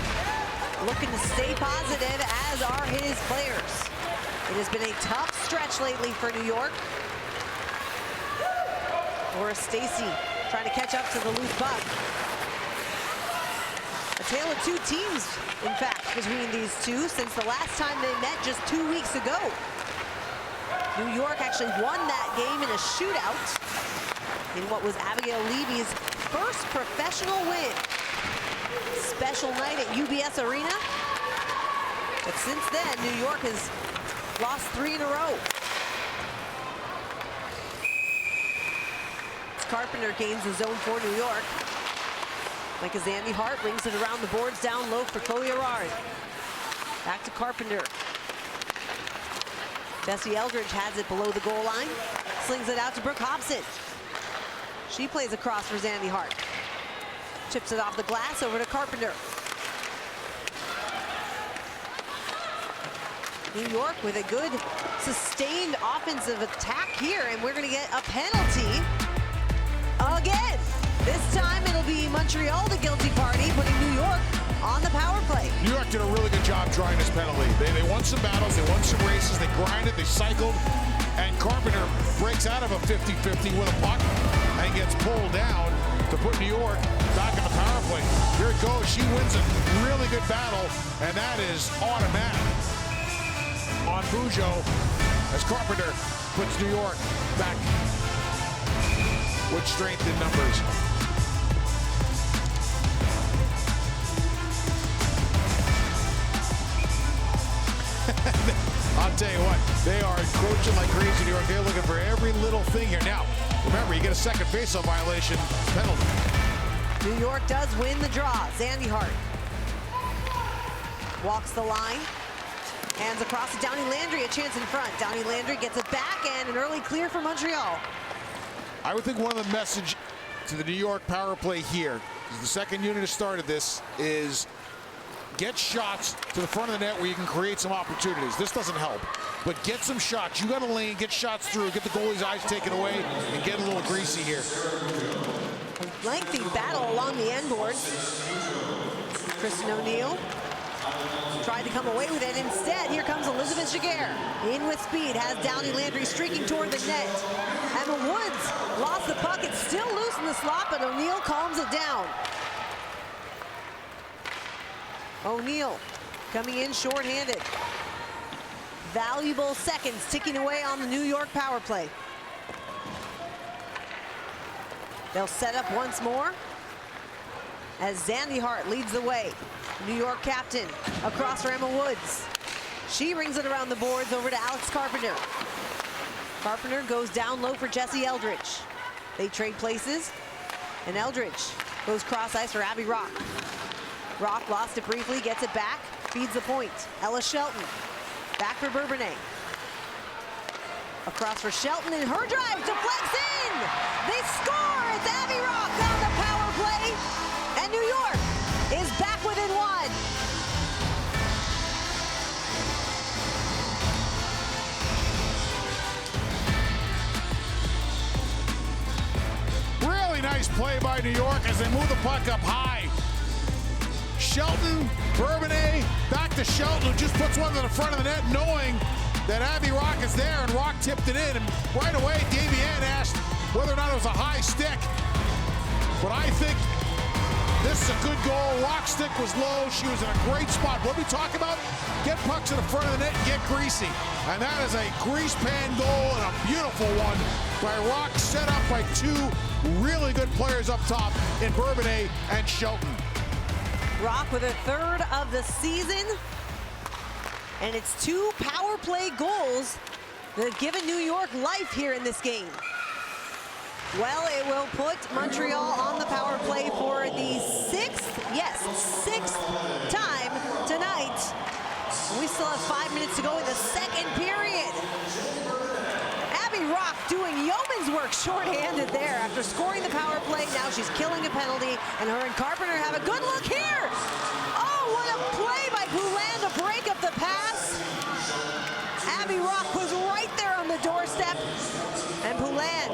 looking to stay positive, as are his players. It has been a tough stretch lately for New York. Or Stacy trying to catch up to the loose puck. A tale of two teams, in fact, between these two since the last time they met just 2 weeks ago. New York actually won that game in a shootout in what was Abigail Levy's first professional win. Special night at UBS Arena. But since then, New York has lost 3 in a row. Carpenter gains the zone for New York. Like a Zandy Hart rings it around the boards down low for Chloe Arard. Back to Carpenter. Jessie Eldridge has it below the goal line. Slings it out to Brooke Hobson. She plays across for Zandy Hart. Chips it off the glass over to Carpenter. New York with a good sustained offensive attack here, and we're going to get a penalty again. This time it'll be Montreal, the guilty party, putting New York on the power play. New York did a really good job drawing this penalty. They won some battles, they won some races, they grinded, they cycled, and Carpenter breaks out of a 50-50 with a puck and gets pulled down to put New York back in the power play. Here it goes. She wins a really good battle, and that is automatic on Bujo as Carpenter puts New York back with strength in numbers. I'll tell you what, they are encroaching like crazy, New York. They're looking for every little thing here. Now, remember, you get a second faceoff violation penalty. New York does win the draw. Zandy Hart walks the line. Hands across to Downey Landry, a chance in front. Downey Landry gets it back, and an early clear for Montreal. I would think one of the message to the New York power play here, the second unit has started this, is get shots to the front of the net where you can create some opportunities. This doesn't help, but get some shots. You got a lane, get shots through, get the goalie's eyes taken away, and get a little greasy here. A lengthy battle along the end board. Kristen O'Neill tried to come away with it. Instead, here comes Elizabeth Jaguar. In with speed, has Downey Landry streaking toward the net. Emma Woods lost the puck. It's still loose in the slot, but O'Neill calms it down. O'Neill coming in shorthanded. Valuable seconds ticking away on the New York power play. They'll set up once more as Zandy Hart leads the way. New York captain across for Emma Woods. She rings it around the boards over to Alex Carpenter. Carpenter goes down low for Jessie Eldridge. They trade places, and Eldridge goes cross ice for Abby Rock. Rock lost it briefly, gets it back, feeds the point. Ella Shelton, back for Bourbonnais. Across for Shelton, and her drive deflects in! They score! It's Abby Rock on the power play, and New York is back within one. Really nice play by New York as they move the puck up high. Shelton, Bourbonnais, back to Shelton, who just puts one to the front of the net, knowing that Abby Rock is there, and Rock tipped it in. And right away, Davey Ann asked whether or not it was a high stick. But I think this is a good goal. Rock's stick was low. She was in a great spot. What we talk about? Get pucks to the front of the net and get greasy. And that is a grease pan goal, and a beautiful one by Rock, set up by two really good players up top in Bourbonnais and Shelton. Rock with a third of the season, and it's 2 power play goals that have given New York life here in this game. Well, it will put Montreal on the power play for the sixth time tonight. We still have 5 minutes to go in the second period. Abby Rock doing yeoman's work shorthanded there after scoring the power play. Now she's killing a penalty, and her and Carpenter have a good look here. Oh, what a play by Poulin to break up the pass. Abby Rock was right there on the doorstep, and Poulin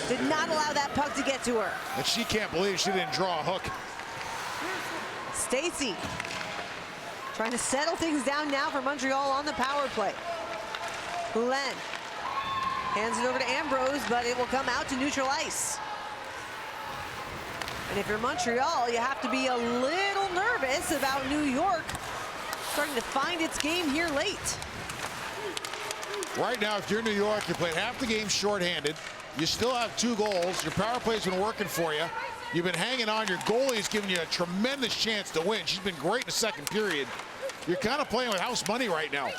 did not allow that puck to get to her. And she can't believe she didn't draw a hook. Stacy Trying to settle things down now for Montreal on the power play. Poulin hands it over to Ambrose, but it will come out to neutral ice. And if you're Montreal, you have to be a little nervous about New York starting to find its game here late. Right now, if you're New York, you played half the game shorthanded. You still have 2 goals. Your power play's been working for you. You've been hanging on. Your goalie's giving you a tremendous chance to win. She's been great in the second period. You're kind of playing with house money right now.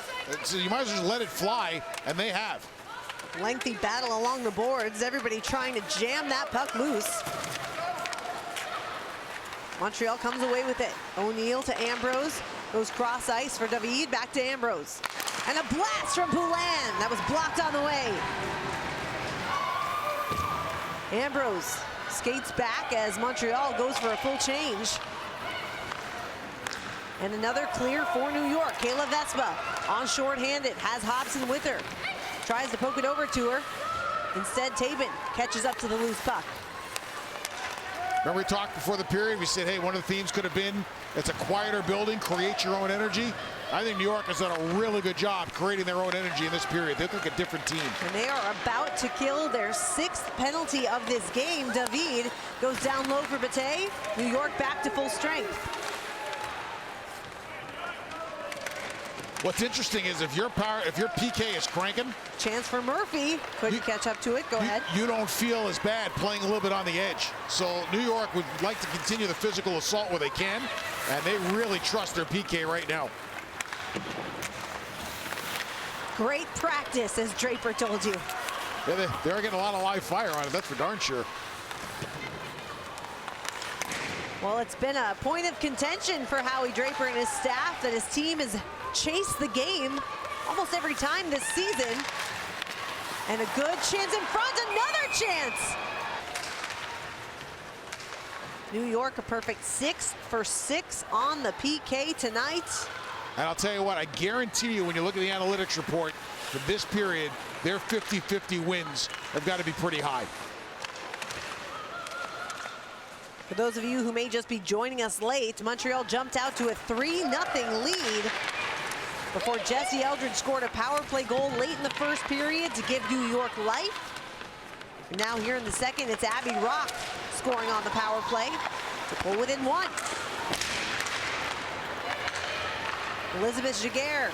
So you might as well just let it fly, and they have. Lengthy battle along the boards. Everybody trying to jam that puck loose. Montreal comes away with it. O'Neill to Ambrose. Goes cross ice for David. Back to Ambrose. And a blast from Poulin. That was blocked on the way. Ambrose skates back as Montreal goes for a full change. And another clear for New York. Kayla Vespa on shorthanded, has Hobson with her. Tries to poke it over to her. Instead, Tabin catches up to the loose puck. Remember we talked before the period, we said, hey, one of the themes could have been, it's a quieter building, create your own energy. I think New York has done a really good job creating their own energy in this period. They look like a different team. And they are about to kill their 6th penalty of this game. David goes down low for Bate. New York back to full strength. What's interesting is if your PK is cranking, chance for Murphy. Couldn't catch up to it. Go ahead. You don't feel as bad playing a little bit on the edge. So New York would like to continue the physical assault where they can, and they really trust their PK right now. Great practice, as Draper told you. Yeah, they're getting a lot of live fire on it, that's for darn sure. Well, it's been a point of contention for Howie Draper and his staff that his team has chased the game almost every time this season. And a good chance in front, another chance! New York a perfect 6 for 6 on the PK tonight. And I'll tell you what, I guarantee you when you look at the analytics report for this period, their 50-50 wins have got to be pretty high. For those of you who may just be joining us late, Montreal jumped out to a 3-0 lead before Jesse Eldridge scored a power play goal late in the first period to give New York life. And now here in the second, it's Abby Rock scoring on the power play to pull within 1. Elizabeth Jaguar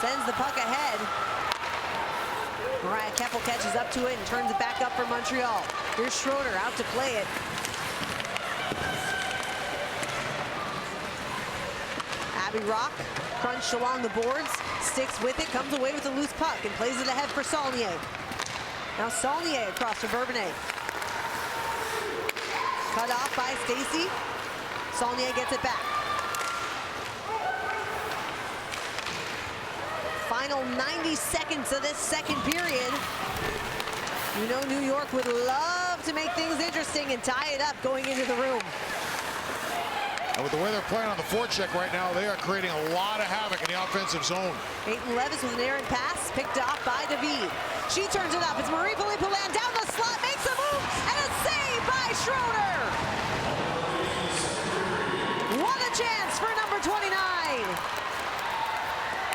sends the puck ahead. Mariah Keppel catches up to it and turns it back up for Montreal. Here's Schroeder out to play it. Abby Rock crunched along the boards, sticks with it, comes away with a loose puck and plays it ahead for Saulnier. Now Saulnier across to Bourbonnais. Cut off by Stacy. Saulnier gets it back. Final 90 seconds of this second period. You know New York would love to make things interesting and tie it up going into the room. And with the way they're playing on the forecheck right now, they are creating a lot of havoc in the offensive zone. Peyton Levis with an errant pass, picked off by David. She turns it up, it's Marie-Philippe Poulin down the slot, makes a move, and a save by Schroeder! What a chance for number 29!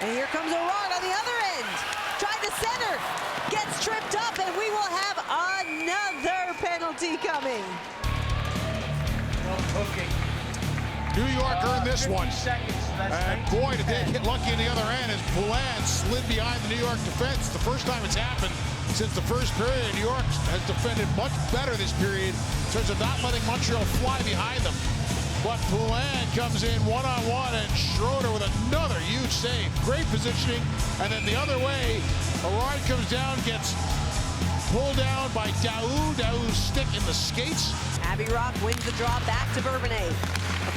And here comes O'Rourke on the other end. Tried to center, gets tripped up, and we will have another penalty coming. Well, okay. New York earned this one. And boy, did they get lucky in the other end as Poulin slid behind the New York defense. The first time it's happened since the first period. New York has defended much better this period in terms of not letting Montreal fly behind them. But Poulin comes in one-on-one and Schroeder with another huge save. Great positioning. And then the other way, O'Rourke comes down, gets pulled down by Daou. Daou's stick in the skates. Abby Rock wins the draw back to Bourbonnais.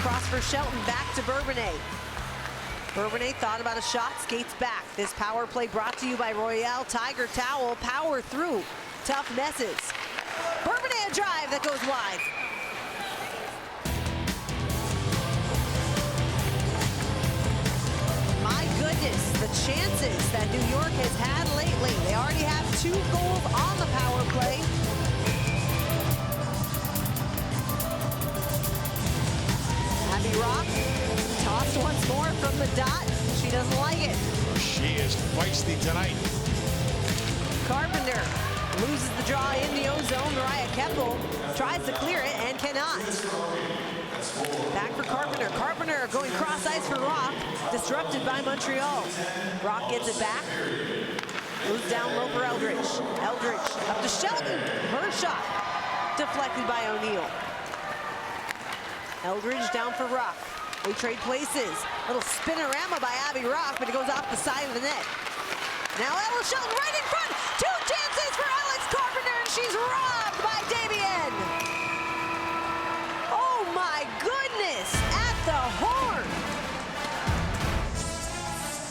Across for Shelton, back to Bourbonnais. Bourbonnais thought about a shot, skates back. This power play brought to you by Royale Tiger Towel. Power through tough messes. Bourbonnais a drive that goes wide. My goodness, the chances that New York has had lately. They already have 2 goals on the power play. Abby Rock, tossed once more from the dot. She doesn't like it. She is feisty tonight. Carpenter loses the draw in the O-zone. Mariah Keppel tries to clear it and cannot. Back for Carpenter. Carpenter going cross ice for Rock. Disrupted by Montreal. Rock gets it back. Moves down low for Eldridge. Eldridge up to Shelton. Her shot deflected by O'Neill. Eldridge down for Rock. They trade places. Little spinorama by Abby Rock, but it goes off the side of the net. Now Ella Shelton right in front. Two chances for Alex Carpenter, and she's robbed by Damien. Oh my goodness, at the horn.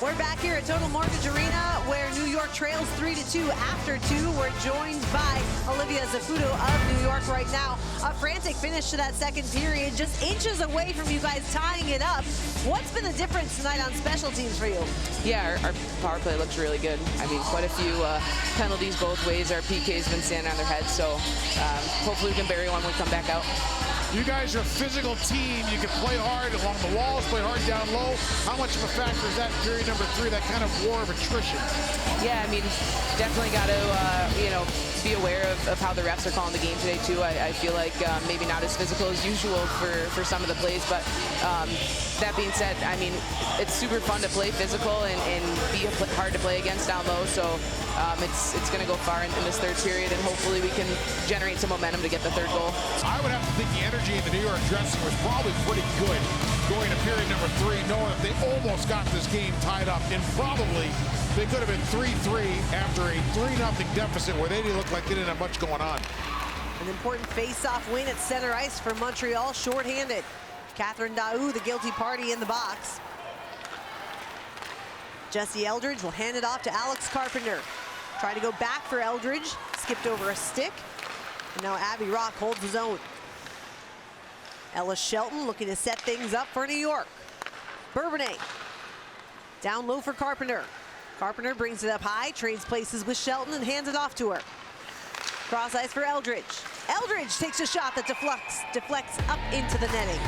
We're back here at Total Mortgage Arena, where New York trails 3-2 after 2. We're joined by Olivia Zafuto of New York right now. A frantic finish to that second period, just inches away from you guys tying it up. What's been the difference tonight on special teams for you? Yeah, our power play looks really good. I mean, quite a few penalties both ways. Our PK's been standing on their heads, so hopefully we can bury one when we come back out. You guys are a physical team. You can play hard along the walls, play hard down low. How much of a factor is that in period number 3, that kind of war of attrition? Yeah, I mean, definitely got to, be aware of how the refs are calling the game today, too. I feel like maybe not as physical as usual for some of the plays, but that being said, I mean, it's super fun to play physical and be hard to play against down low, so it's going to go far in this third period, and hopefully we can generate some momentum to get the third goal. I would have to think the energy in the New York dressing was probably pretty good going to period number 3, knowing that they almost got this game tied up, and probably they could have been 3-3 after a 3-0 deficit where they didn't look like they didn't have much going on. An important face-off win at center ice for Montreal, shorthanded. Catherine Daou, the guilty party in the box. Jesse Eldridge will hand it off to Alex Carpenter. Try to go back for Eldridge, skipped over a stick. And now Abby Rock holds his own. Ella Shelton looking to set things up for New York. Bourbonnais down low for Carpenter. Carpenter brings it up high, trades places with Shelton and hands it off to her. Cross ice for Eldridge. Eldridge takes a shot that deflects up into the netting.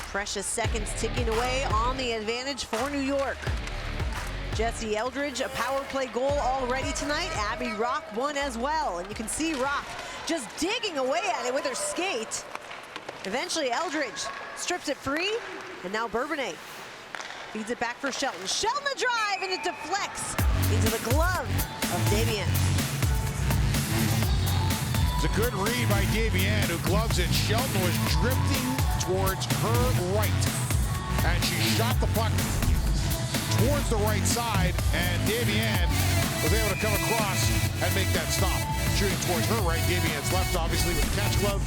Precious seconds ticking away on the advantage for New York. Jesse Eldridge, a power play goal already tonight. Abby Rock one as well. And you can see Rock just digging away at it with her skate. Eventually Eldridge strips it free, and now Bourbonnais feeds it back for Shelton. Shelton a drive, and it deflects into the glove of Damien. It's a good read by Damien, who gloves it. Shelton was drifting towards her right, and she shot the puck towards the right side, and Damien was able to come across and make that stop. Shooting towards her right, Damien's left, obviously, with the catch glove.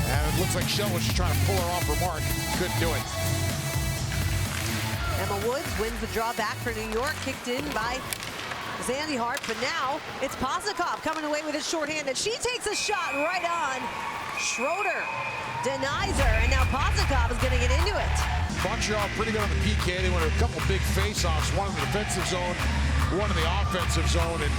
And it looks like Shelton was just trying to pull her off her mark. Couldn't do it. Emma Woods wins the draw back for New York, kicked in by Zandy Hart, but now it's Posnikov coming away with it shorthanded. She takes a shot right on. Schroeder denies her, and now Posnikov is going to get into it. Montreal pretty good on the PK. They went a couple big face-offs, one in the defensive zone, one in the offensive zone, and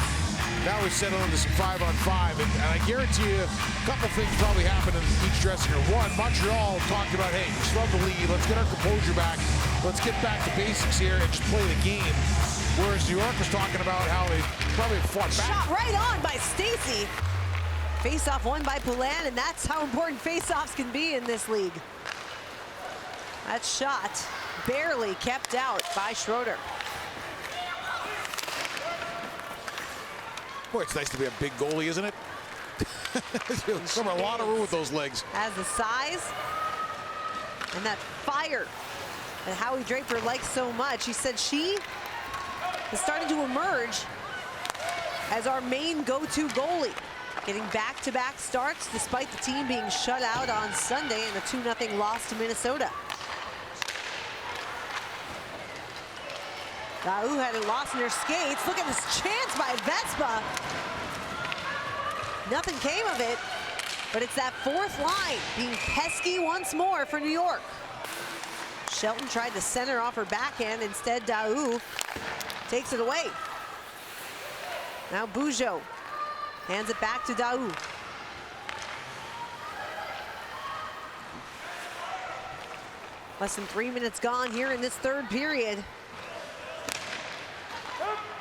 now we settle into some 5-on-5, and I guarantee you a couple things probably happened in each dressing room. One, Montreal talked about, hey, we still have the lead, let's get our composure back, let's get back to basics here and just play the game. Whereas New York was talking about how they probably fought back. Shot right on by Stacy. Face-off won by Poulin, and that's how important face-offs can be in this league. That shot barely kept out by Schroeder. Boy, it's nice to be a big goalie, isn't it? There's a lot of room with those legs. Has the size and that fire that Howie Draper likes so much. He said she is starting to emerge as our main go-to goalie, getting back-to-back starts despite the team being shut out on Sunday in a 2-0 loss to Minnesota. Daou had it lost in her skates. Look at this chance by Vespa. Nothing came of it, but it's that fourth line being pesky once more for New York. Shelton tried to center off her backhand. Instead, Daou takes it away. Now Bujo hands it back to Daou. Less than 3 minutes gone here in this third period.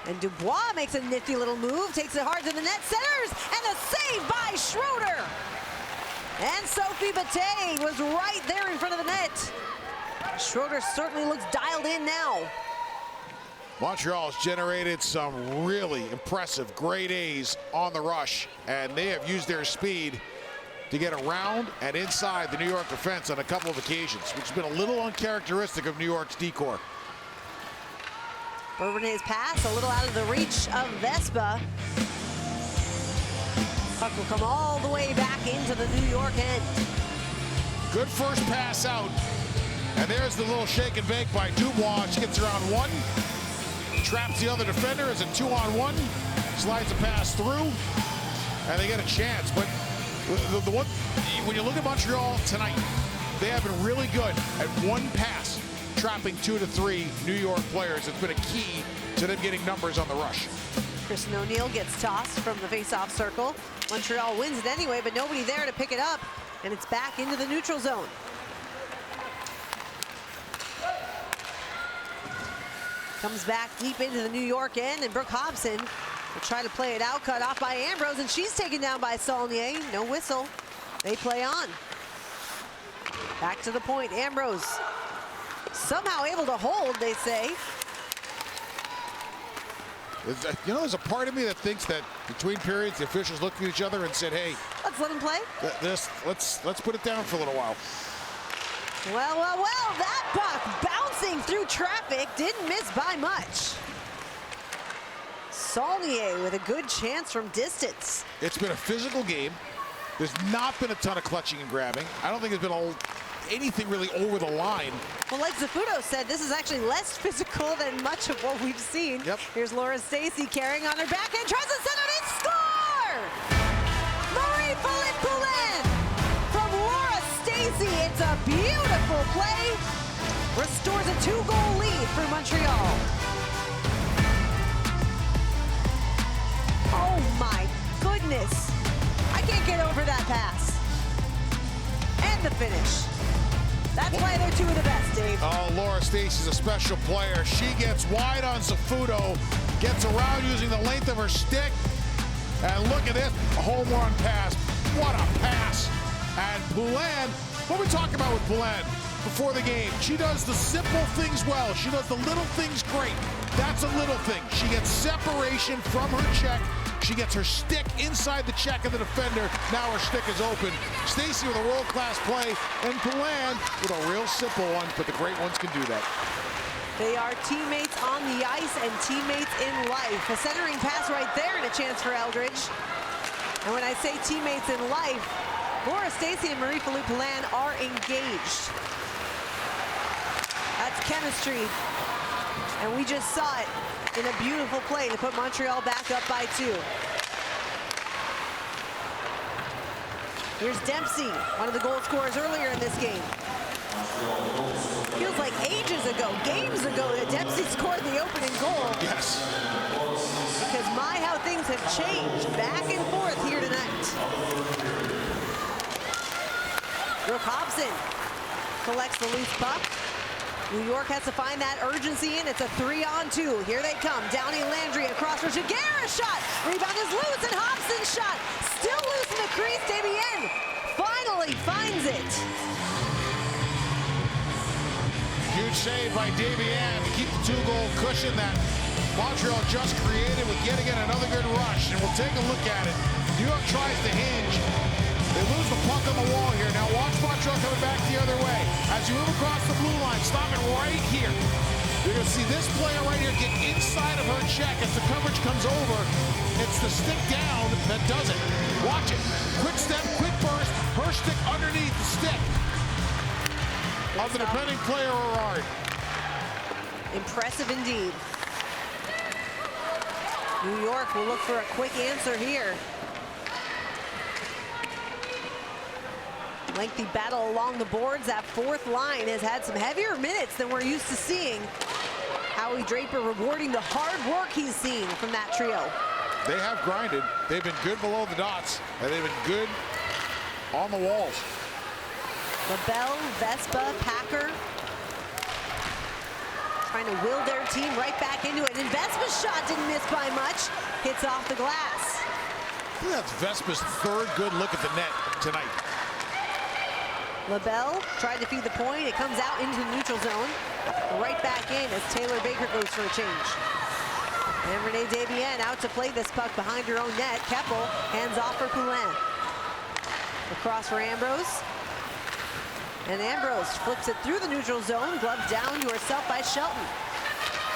And Dubois makes a nifty little move, takes it hard to the net, centers, and a save by Schroeder. And Sophie Bate was right there in front of the net. Schroeder certainly looks dialed in now. Montreal has generated some really impressive grade A's on the rush, and they have used their speed to get around and inside the New York defense on a couple of occasions, which has been a little uncharacteristic of New York's decor. Bourbonnet's pass a little out of the reach of Vespa. Puck will come all the way back into the New York end. Good first pass out. And there's the little shake and bake by Dubois. She gets around one, traps the other defender as a 2-on-1, slides the pass through, and they get a chance. But the one, when you look at Montreal tonight, they have been really good at one pass, trapping 2 to 3 New York players. It's been a key to them getting numbers on the rush. Kristen O'Neill gets tossed from the face-off circle. Montreal wins it anyway, but nobody there to pick it up, and it's back into the neutral zone. Comes back deep into the New York end, and Brooke Hobson will try to play it out, cut off by Ambrose, and she's taken down by Saulnier. No whistle. They play on. Back to the point. Ambrose somehow able to hold, they say. You know, there's a part of me that thinks that between periods, the officials looked at each other and said, hey, let's let them play. Let's put it down for a little while. Well, that puck bouncing through traffic didn't miss by much. Saulnier with a good chance from distance. It's been a physical game. There's not been a ton of clutching and grabbing. I don't think there's been anything really over the line. Well, like Zafuto said, this is actually less physical than much of what we've seen. Yep. Here's Laura Stacey carrying on her backhand, tries to center it, score! Marie-Philippe Poulin from Laura Stacey. It's a beautiful play. Restores a 2-goal lead for Montreal. Oh my goodness. I can't get over that pass. And the finish. That's why they're 2 of the best, Dave. Oh, Laura Stacey's a special player. She gets wide on Zafuto, gets around using the length of her stick. And look at this, a home run pass. What a pass. And Poulin, what we talking about with Poulin before the game? She does the simple things well. She does the little things great. That's a little thing. She gets separation from her check. She gets her stick inside the check of the defender. Now her stick is open. Stacey with a world-class play, and Poulin with a real simple one, but the great ones can do that. They are teammates on the ice and teammates in life. A centering pass right there and a chance for Eldridge. And when I say teammates in life, Laura Stacey and Marie-Philippe Poulin are engaged. That's chemistry. And we just saw it in a beautiful play to put Montreal back up by 2. Here's Dempsey, one of the goal scorers earlier in this game. Feels like ages ago, games ago, that Dempsey scored the opening goal. Yes. Because my, how things have changed back and forth here tonight. Brooke Hobson collects the loose puck. New York has to find that urgency in. It's a 3-on-2. Here they come. Downey Landry across for Shigera. Shot. Rebound is loose, and Hobson's shot. Still loose in the crease. Damien finally finds it. Huge save by Damien to keep the 2-goal cushion that Montreal just created with yet again another good rush. And we'll take a look at it. New York tries to hinge. They lose the puck on the wall here. Now watch Montreal coming back the other way. As you move across the blue line, stop it right here. You're going to see this player right here get inside of her check as the coverage comes over. It's the stick down that does it. Watch it. Quick step, quick burst. Her stick underneath the stick of the defending player, Gerard. Impressive indeed. New York will look for a quick answer here. Lengthy battle along the boards. That fourth line has had some heavier minutes than we're used to seeing. Howie Draper rewarding the hard work he's seen from that trio. They have grinded. They've been good below the dots, and they've been good on the walls. LaBelle, Vespa, Packer, trying to will their team right back into it. And Vespa's shot didn't miss by much. Hits off the glass. I think that's Vespa's third good look at the net tonight. LaBelle tried to feed the point. It comes out into the neutral zone. Right back in as Taylor Baker goes for a change. And Renee Desbiens out to play this puck behind her own net. Keppel hands off for Poulin. Across for Ambrose. And Ambrose flips it through the neutral zone. Glove down to herself by Shelton.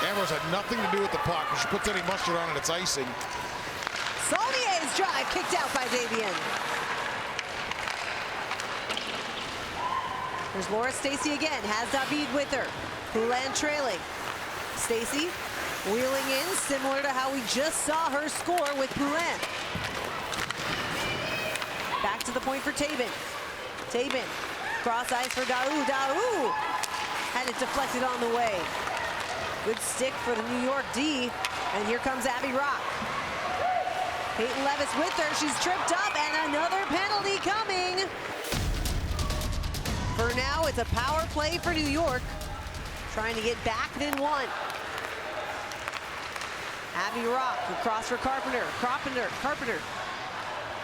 Ambrose had nothing to do with the puck. If she puts any mustard on it, it's icing. Saulnier's drive kicked out by Desbiens. There's Laura Stacey again, has David with her. Poulin trailing. Stacey wheeling in, similar to how we just saw her score with Poulin. Back to the point for Tabin. Tabin, cross ice for Daou. Daou had it deflected on the way. Good stick for the New York D, and here comes Abby Rock. Peyton Levis with her, she's tripped up, and another penalty coming. For now, it's a power play for New York, trying to get back within one. Abby Rock across for Carpenter. Carpenter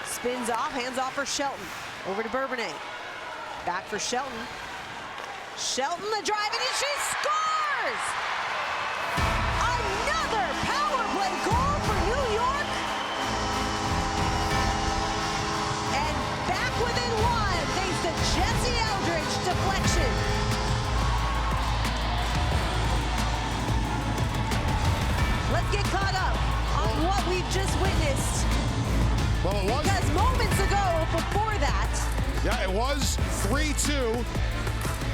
spins off, hands off for Shelton. Over to Bourbonnais. Back for Shelton. Shelton the drive, and she scores! Another power play goal for New York. And back within one, thanks to Jessie Eldridge deflection. Let's get caught up on what we've just witnessed. Well, it was. Because moments ago, before that. Yeah, it was 3-2.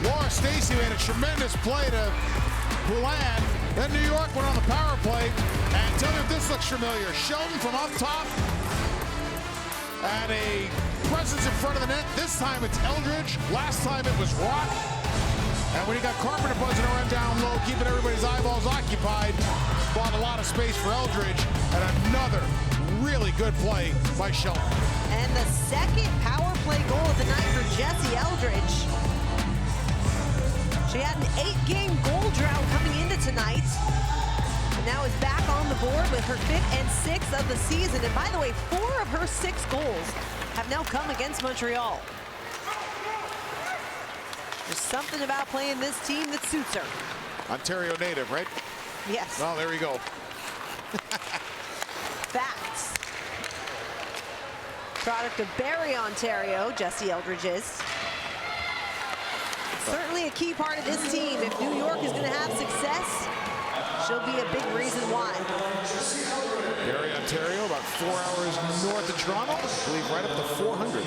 Laura Stacey made a tremendous play to Poulin. Then New York went on the power play. And tell me if this looks familiar. Shelton from up top. And a presence in front of the net. This time it's Eldridge. Last time it was Rock. And when you got Carpenter buzzing around down low, keeping everybody's eyeballs occupied, bought a lot of space for Eldridge. And another really good play by Shelton. And the second power play goal of the night for Jessie Eldridge. She had an 8-game goal drought coming into tonight. And now is back on the board with her 5th and 6th of the season. And by the way, 4 of her 6 goals have now come against Montreal. There's something about playing this team that suits her. Ontario native, right? Yes. Well, there we go. Facts. Product of Barrie, Ontario, Jessie Eldridge is. Certainly a key part of this team. If New York is going to have success, she'll be a big reason why. Barrie, Ontario, about 4 hours north of Toronto. I believe right up to 400.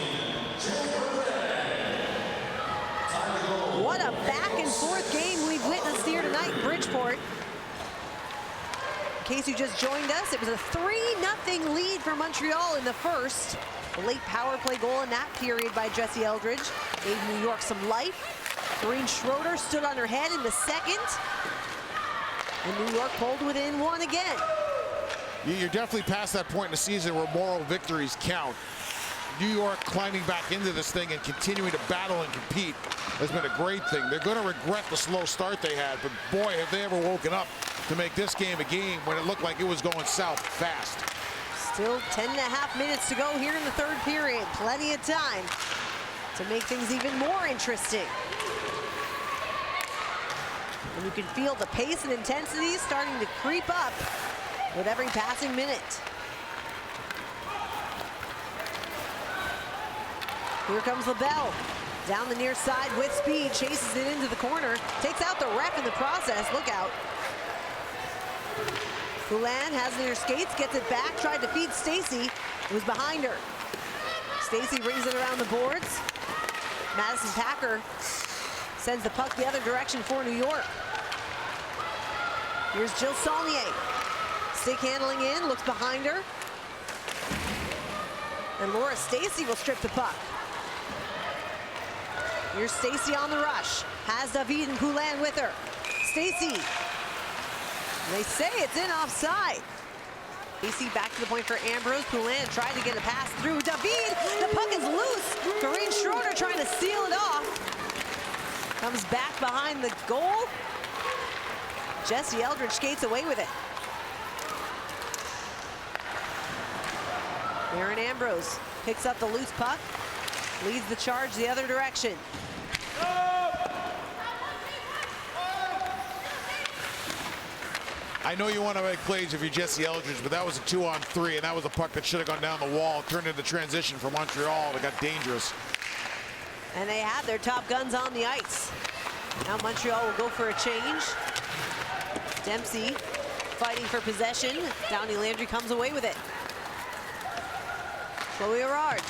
What a back and forth game we've witnessed here tonight in Bridgeport. In case you just joined us, it was a 3-0 lead for Montreal in the first. A late power play goal in that period by Jessie Eldridge gave New York some life. Doreen Schroeder stood on her head in the second. And New York pulled within one again. You're definitely past that point in the season where moral victories count. New York climbing back into this thing and continuing to battle and compete has been a great thing. They're going to regret the slow start they had, but boy, have they ever woken up to make this game a game when it looked like it was going south fast. Still 10.5 minutes to go here in the third period. Plenty of time to make things even more interesting. And you can feel the pace and intensity starting to creep up with every passing minute. Here comes LaBelle. Down the near side with speed, chases it into the corner, takes out the ref in the process. Look out. Poulin has it in her skates, gets it back, tried to feed Stacey, who was behind her. Stacey brings it around the boards. Madison Packer sends the puck the other direction for New York. Here's Jill Saulnier. Stick handling in, looks behind her. And Laura Stacey will strip the puck. Here's Stacey on the rush. Has David and Poulin with her. Stacey. They say it's in offside. Stacey back to the point for Ambrose. Poulin tried to get a pass through. David, the puck is loose. Doreen Schroeder trying to seal it off. Comes back behind the goal. Jesse Eldridge skates away with it. Aaron Ambrose picks up the loose puck, leads the charge the other direction. I know you want to make plays if you're Jesse Eldridge, but that was a 2-on-3, and that was a puck that should have gone down the wall, turned into transition for Montreal. It got dangerous. And they had their top guns on the ice. Now Montreal will go for a change. Dempsey fighting for possession. Downey Landry comes away with it. Chloe Gerard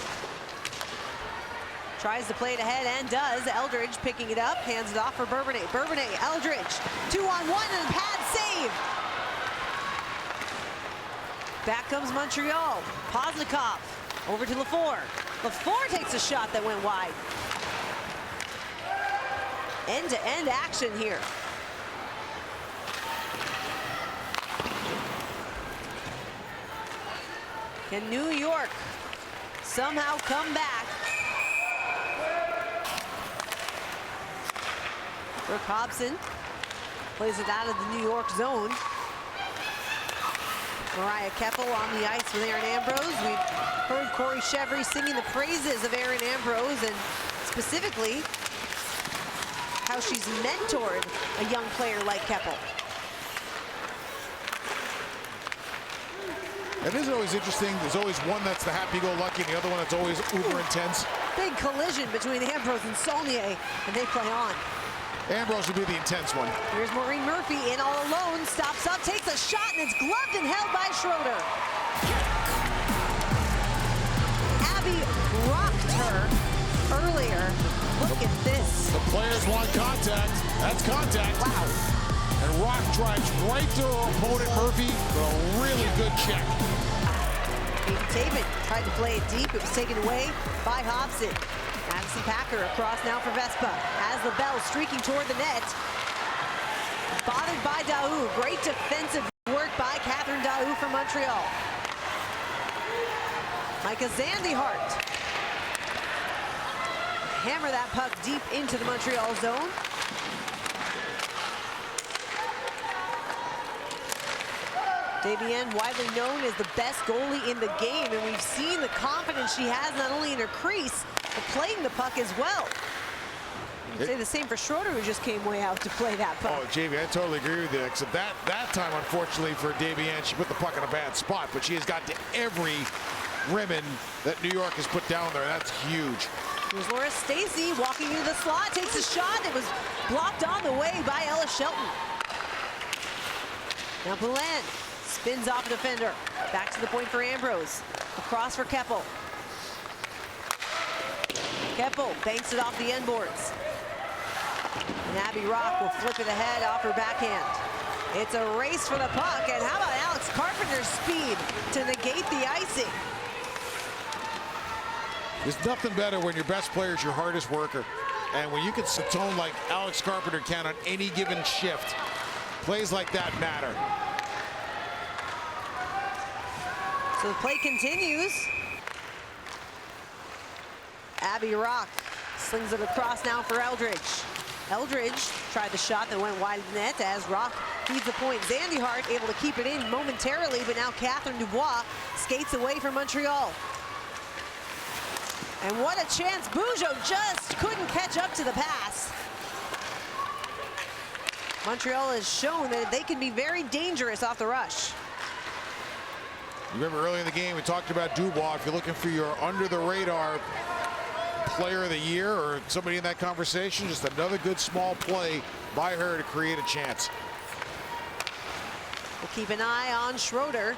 tries to play it ahead and does. Eldridge picking it up, hands it off for Bourbonnais. Bourbonnais, Eldridge, 2-on-1 and a pad save. Back comes Montreal. Poznikov over to Lafleur. Lafleur takes a shot that went wide. End-to-end action here. Can New York somehow come back? Brooke Hobson plays it out of the New York zone. Mariah Keppel on the ice with Aaron Ambrose. We've heard Corey Chevry singing the praises of Aaron Ambrose and specifically how she's mentored a young player like Keppel. It is always interesting. There's always one that's the happy-go-lucky and the other one that's always uber intense. Big collision between Ambrose and Saulnier, and they play on. Ambrose would be the intense one. Here's Maureen Murphy in all alone, stops up, takes a shot, and it's gloved and held by Schroeder. Abby rocked her earlier. Look at this. The players want contact. That's contact. Wow. And Rock drives right through her opponent, Murphy, with a really good check. Katie Taven tried to play it deep. It was taken away by Hobson. Madison Packer across now for Vespa. Has the bell streaking toward the net. Bothered by Daou. Great defensive work by Catherine Daou for Montreal. Micah Zandihart. Hammer that puck deep into the Montreal zone. Davienne, widely known as the best goalie in the game, and we've seen the confidence she has not only in her crease, but playing the puck as well. I'd say the same for Schroeder, who just came way out to play that puck. Oh, JV, I totally agree with you. Except that time, unfortunately for Davienne, she put the puck in a bad spot, but she has got to every ribbon that New York has put down there. That's huge. Here's Laura Stacey walking into the slot, takes a shot. It was blocked on the way by Ella Shelton. Now Poulin spins off a defender. Back to the point for Ambrose. Across for Keppel. Keppel banks it off the end boards. And Abby Rock will flip it ahead off her backhand. It's a race for the puck, and how about Alex Carpenter's speed to negate the icing? There's nothing better when your best player is your hardest worker. And when you can tone like Alex Carpenter can on any given shift, plays like that matter. So the play continues. Abby Rock slings it across now for Eldridge. Eldridge tried the shot that went wide of the net as Rock feeds the point. Zandihart able to keep it in momentarily, but now Catherine Dubois skates away from Montreal. And what a chance. Bujo just couldn't catch up to the pass. Montreal has shown that they can be very dangerous off the rush. Remember earlier in the game, we talked about Dubois. If you're looking for your under-the-radar player of the year or somebody in that conversation, just another good small play by her to create a chance. We'll keep an eye on Schroeder.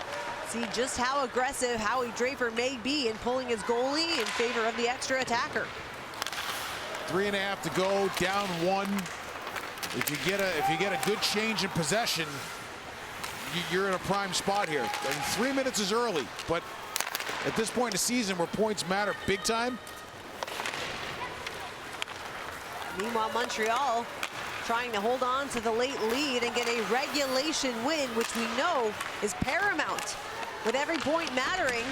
See just how aggressive Howie Draper may be in pulling his goalie in favor of the extra attacker. 3.5 to go, down 1. If you get a good change in possession, you're in a prime spot here. And 3 minutes is early, but at this point in the season where points matter big time. Meanwhile, Montreal trying to hold on to the late lead and get a regulation win, which we know is paramount with every point mattering.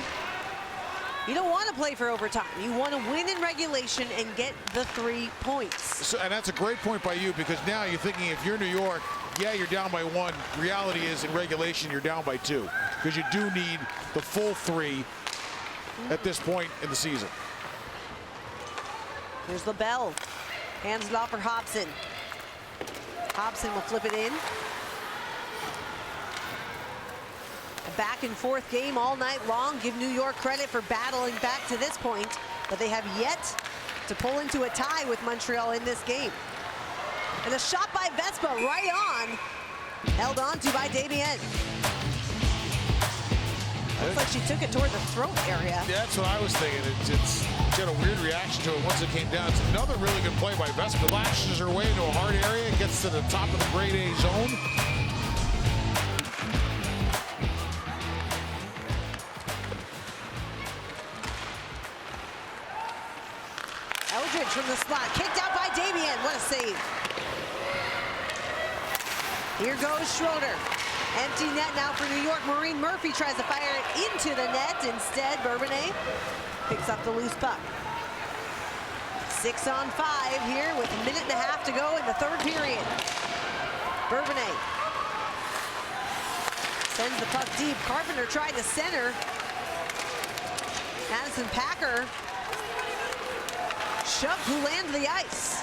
You don't want to play for overtime. You want to win in regulation and get the 3 points. So, and that's a great point by you, because now you're thinking if you're New York, yeah, you're down by 1. Reality is in regulation, you're down by 2, because you do need the full 3 at this point in the season. Here's LaBelle. Hands it off for Hobson. Hobson will flip it in. A back and forth game all night long. Give New York credit for battling back to this point, but they have yet to pull into a tie with Montreal in this game. And a shot by Vespa right on. Held on to by Damien. Looks like she took it toward the throat area. Yeah, that's what I was thinking. She had a weird reaction to it once it came down. It's another really good play by Vespa. Lashes her way into a hard area and gets to the top of the grade A zone. Eldridge from the slot, kicked out by Damien. What a save. Here goes Schroeder. Empty net now for New York. Maureen Murphy tries to fire it into the net. Instead, Bourbonnais picks up the loose puck. 6 on 5 here with 1.5 minutes to go in the 3rd period. Bourbonnais sends the puck deep. Carpenter tried to center. Addison Packer shoved Poulan to the ice.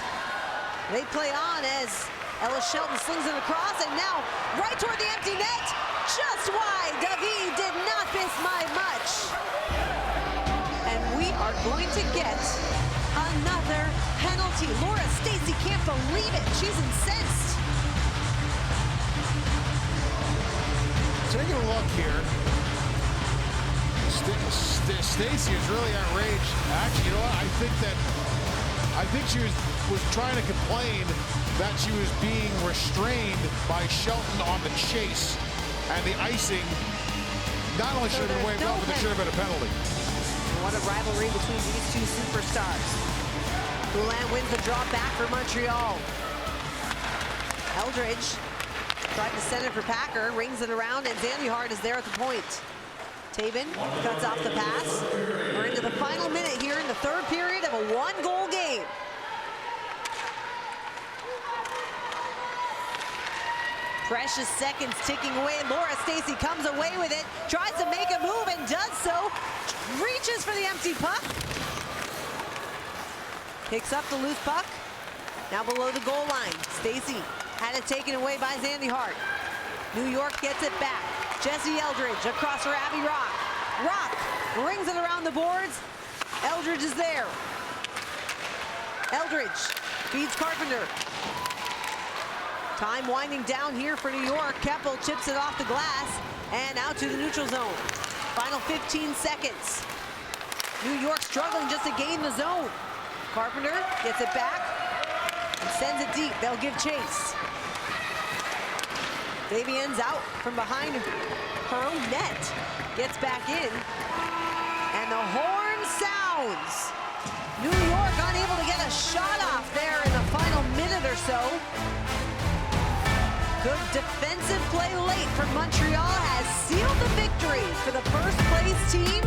They play on as Ellis Shelton slings it across, and now right toward the empty net. Just wide. David did not miss by much. And we are going to get another penalty. Laura Stacey can't believe it. She's incensed. Taking a look here. Stacey is really outraged. Actually, you know what? I think she was trying to complain that she was being restrained by Shelton on the chase, and the icing not only should have been waved off, but there should have been a penalty. What a rivalry between these two superstars. Poulan wins the draw back for Montreal. Eldridge tried to send it for Packer, rings it around, and Zandyhart is there at the point. Taven cuts off the pass. We're into the final minute here in the 3rd period of a 1-goal game. Precious seconds ticking away, and Laura Stacey comes away with it, tries to make a move and does so, reaches for the empty puck. Picks up the loose puck, now below the goal line. Stacey had it taken away by Zandyhart. New York gets it back. Jesse Eldridge across for Abby Rock. Rock rings it around the boards. Eldridge is there. Eldridge feeds Carpenter. Time winding down here for New York. Keppel chips it off the glass and out to the neutral zone. Final 15 seconds. New York struggling just to gain the zone. Carpenter gets it back and sends it deep. They'll give chase. Davien's out from behind her own net. Gets back in. And the horn sounds. New York unable to get a shot off there in the final minute or so. Good defensive play late from Montreal has sealed the victory for the first place team.